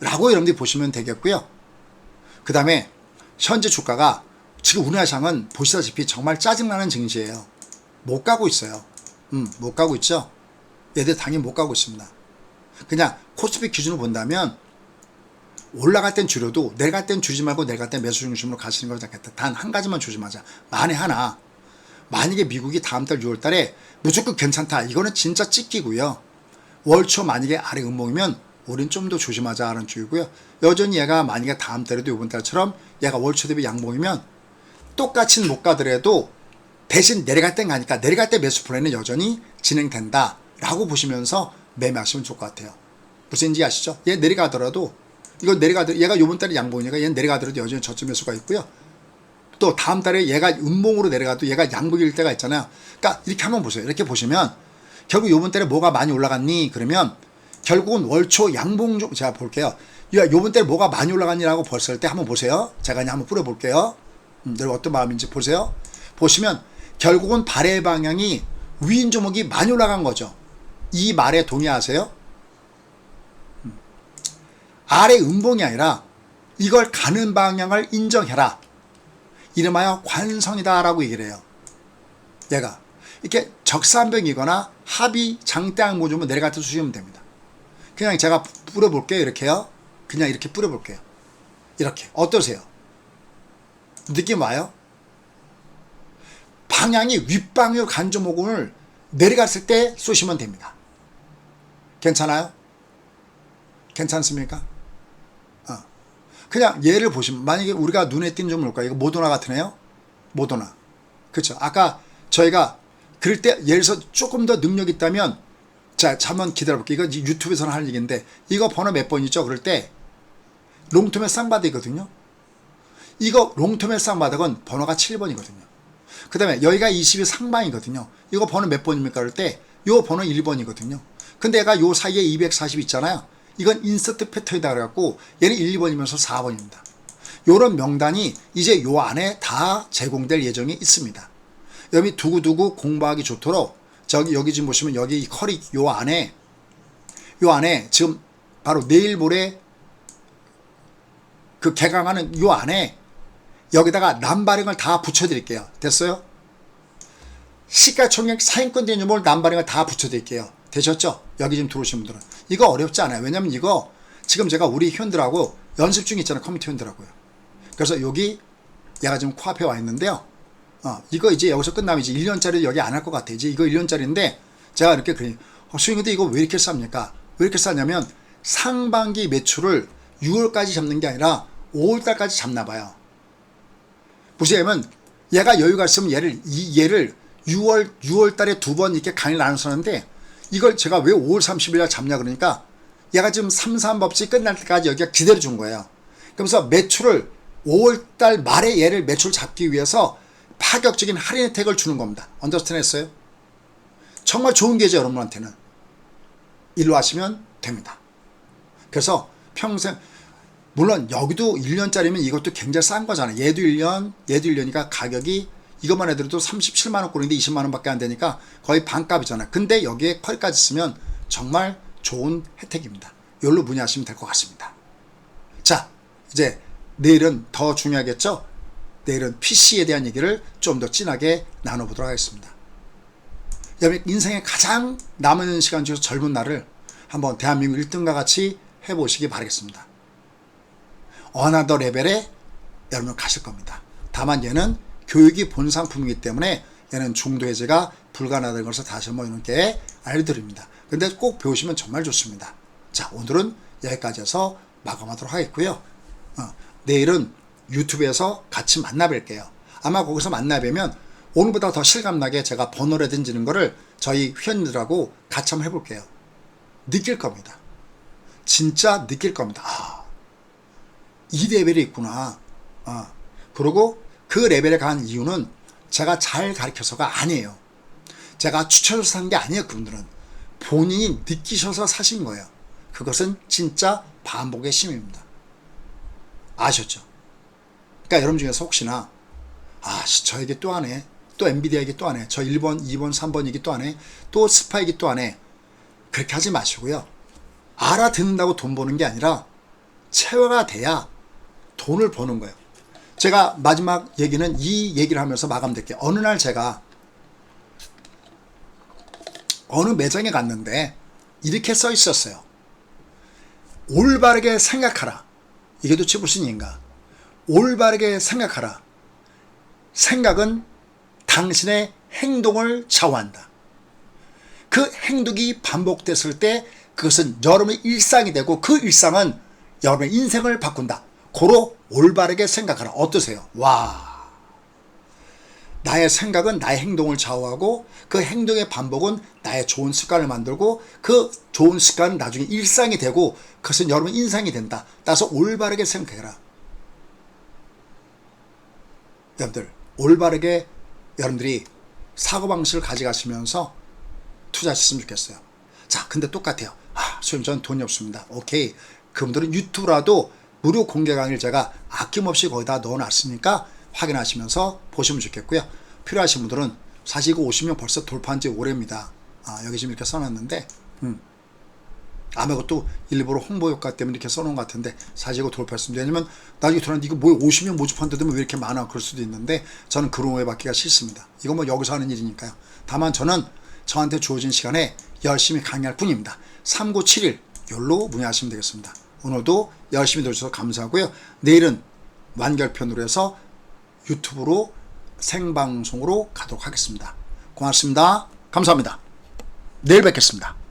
라고 여러분들이 보시면 되겠고요. 그 다음에 현재 주가가 지금 우리나라 장은 보시다시피 정말 짜증나는 증시예요. 못 가고 있어요. 못 가고 있죠? 얘들 당연히 못 가고 있습니다. 그냥 코스피 기준으로 본다면 올라갈 땐 줄여도 내려갈 땐 줄이지 말고 내려갈 땐 매수 중심으로 가시는 걸 생각했다. 단 한 가지만 조심하자. 만약에 미국이 다음 달 6월 달에 무조건 괜찮다. 이거는 진짜 찍기고요. 월초 만약에 아래 음봉이면 우린 좀 더 조심하자는 주의고요. 여전히 얘가 만약에 다음 달에도 이번 달처럼 얘가 월초 대비 양봉이면 똑같이는 못 가더라도 대신 내려갈 땐 가니까 내려갈 때 매수 플랜은 여전히 진행된다 라고 보시면서 매매하시면 좋을 것 같아요. 무슨 인지 아시죠? 얘 내려가더라도 얘가 요번 달에 양봉이니까 얘는 내려가더라도 여전히 저점 매수가 있고요. 또 다음 달에 얘가 음봉으로 내려가도 얘가 양봉일 때가 있잖아요. 그러니까 이렇게 한번 보세요. 이렇게 보시면 결국 요번 달에 뭐가 많이 올라갔니? 그러면 결국은 월초 양봉 좀 제가 볼게요. 요번 달에 뭐가 많이 올라갔니라고 벌써 할 때 한번 보세요. 제가 그냥 한번 뿌려볼게요. 여러분 어떤 마음인지 보세요. 보시면 결국은 발의 방향이 위인 종목이 많이 올라간 거죠. 이 말에 동의하세요? 아래 음봉이 아니라 이걸 가는 방향을 인정해라. 이름하여 관성이다 라고 얘기를 해요. 얘가 이렇게 적산병이거나 합의 장대항 주면 내려갈 때 주시면 됩니다. 그냥 제가 뿌려볼게요. 이렇게요. 그냥 이렇게 뿌려볼게요. 이렇게 어떠세요? 느낌 와요? 방향이 윗방향으로 간 종목을 내려갔을 때 쏘시면 됩니다. 괜찮아요? 괜찮습니까? 그냥 얘를 보시면 만약에 우리가 눈에 띄는 좀 뭘까요? 이거 모더나 같은 애요? 모더나. 그렇죠. 아까 저희가 그럴 때 예를 들어서 조금 더 능력 있다면 자 한번 기다려볼게요. 이거 유튜브에서는 할 얘기인데 이거 번호 몇 번이죠? 그럴 때 롱텀의 쌍바닥이거든요. 이거 롱텀의 쌍바닥은 번호가 7번이거든요. 그 다음에 여기가 20이 상방이거든요. 이거 번호 몇 번입니까? 그럴 때 요 번호 1번이거든요. 근데 얘가 요 사이에 240 있잖아요. 이건 인서트 패턴이다 그래갖고 얘는 1, 2번이면서 4번입니다. 요런 명단이 이제 요 안에 다 제공될 예정이 있습니다. 여기 두고두고 공부하기 좋도록 여기 지금 보시면 여기 이 컬이 요 안에 지금 바로 내일 모레 그 개강하는 요 안에 여기다가 남발행을 다 붙여드릴게요. 됐어요? 시가총액 상위권 대주목을 남발행을 다 붙여드릴게요. 되셨죠? 여기 지금 들어오신 분들은. 이거 어렵지 않아요. 왜냐면 이거 지금 제가 우리 회원들하고 연습 중에 있잖아요. 커뮤니티 회원들하고요. 그래서 여기 얘가 지금 코앞에 와 있는데요. 이거 이제 여기서 끝나면 이제 1년짜리 여기 안 할 것 같아. 이제 이거 1년짜리인데 제가 이렇게 그래요. 수익 근데 이거 왜 이렇게 쌉니까? 왜 이렇게 싸냐면 상반기 매출을 6월까지 잡는 게 아니라 5월달까지 잡나 봐요. 보시면 얘가 여유가 있으면 얘를 6월 달에 2번 이렇게 강의를 나눠서 하는데 이걸 제가 왜 5월 30일 날 잡냐 그러니까 얘가 지금 3.3법칙 끝날 때까지 여기가 기다려 준 거예요. 그러면서 매출을 5월 달 말에 얘를 매출 잡기 위해서 파격적인 할인 혜택을 주는 겁니다. 언더스탠 했어요? 정말 좋은 계좌 여러분한테는 일로 하시면 됩니다. 그래서 평생 물론 여기도 1년짜리면 이것도 굉장히 싼 거잖아요. 얘도 1년이니까 가격이 이것만 해도 37만 원꼴인데 20만 원밖에 안 되니까 거의 반값이잖아요. 근데 여기에 퀄까지 쓰면 정말 좋은 혜택입니다. 이걸로 문의하시면 될 것 같습니다. 자, 이제 내일은 더 중요하겠죠? 내일은 PC에 대한 얘기를 좀 더 진하게 나눠보도록 하겠습니다. 여러분 인생의 가장 남은 시간 중에서 젊은 날을 한번 대한민국 1등과 같이 해보시기 바라겠습니다. 어느 더 레벨에 여러분 가실 겁니다. 다만 얘는 교육이 본 상품이기 때문에 얘는 중도 해제가 불가능하다는 것을 다시 한번 여러분께 알려드립니다. 근데 꼭 배우시면 정말 좋습니다. 자, 오늘은 여기까지 해서 마감하도록 하겠고요. 내일은 유튜브에서 같이 만나 뵐게요. 아마 거기서 만나 뵈면 오늘보다 더 실감나게 제가 번호를 던지는 거를 저희 회원들하고 같이 한번 해볼게요. 느낄 겁니다. 진짜 느낄 겁니다. 이 레벨이 있구나. 그리고 그 레벨에 간 이유는 제가 잘 가르쳐서가 아니에요. 제가 추천해서 산 게 아니에요. 그분들은 본인이 느끼셔서 사신 거예요. 그것은 진짜 반복의 힘입니다. 아셨죠? 그러니까 여러분 중에서 혹시나 저 얘기 또 하네, 또 엔비디아 얘기 또 하네, 저 1번, 2번, 3번 얘기 또 하네, 또 스파 얘기 또 하네, 그렇게 하지 마시고요. 알아듣는다고 돈 버는 게 아니라 체화가 돼야 돈을 버는 거예요. 제가 마지막 얘기는 이 얘기를 하면서 마감될게요. 어느 날 제가 어느 매장에 갔는데 이렇게 써 있었어요. 올바르게 생각하라. 이게 도대체 무슨 얘기인가? 올바르게 생각하라. 생각은 당신의 행동을 좌우한다. 그 행동이 반복됐을 때 그것은 여러분의 일상이 되고 그 일상은 여러분의 인생을 바꾼다. 고로 올바르게 생각하라. 어떠세요? 와, 나의 생각은 나의 행동을 좌우하고 그 행동의 반복은 나의 좋은 습관을 만들고 그 좋은 습관은 나중에 일상이 되고 그것은 여러분 인상이 된다. 따라서 올바르게 생각해라. 여러분들 올바르게 여러분들이 사고방식을 가져가시면서 투자하셨으면 좋겠어요. 자, 근데 똑같아요. 선생님 저는 돈이 없습니다. 오케이. 그분들은 유튜브라도 무료 공개 강의를 제가 아낌없이 거기다 넣어놨으니까 확인하시면서 보시면 좋겠고요. 필요하신 분들은 사실 이거 오시면 벌써 돌파한 지 오래입니다. 여기 지금 이렇게 써놨는데 아마 이것도 일부러 홍보 효과 때문에 이렇게 써놓은 것 같은데 사실 이거 돌파했습니다. 왜냐면 나중에 들었는데 이거 뭐 50명 모집한데도 왜 이렇게 많아 그럴 수도 있는데 저는 그런 오해 받기가 싫습니다. 이거 뭐 여기서 하는 일이니까요. 다만 저는 저한테 주어진 시간에 열심히 강의할 뿐입니다. 3971 열로 문의하시면 되겠습니다. 오늘도 열심히 들어주셔서 감사하고요. 내일은 완결편으로 해서 유튜브로 생방송으로 가도록 하겠습니다. 고맙습니다. 감사합니다. 내일 뵙겠습니다.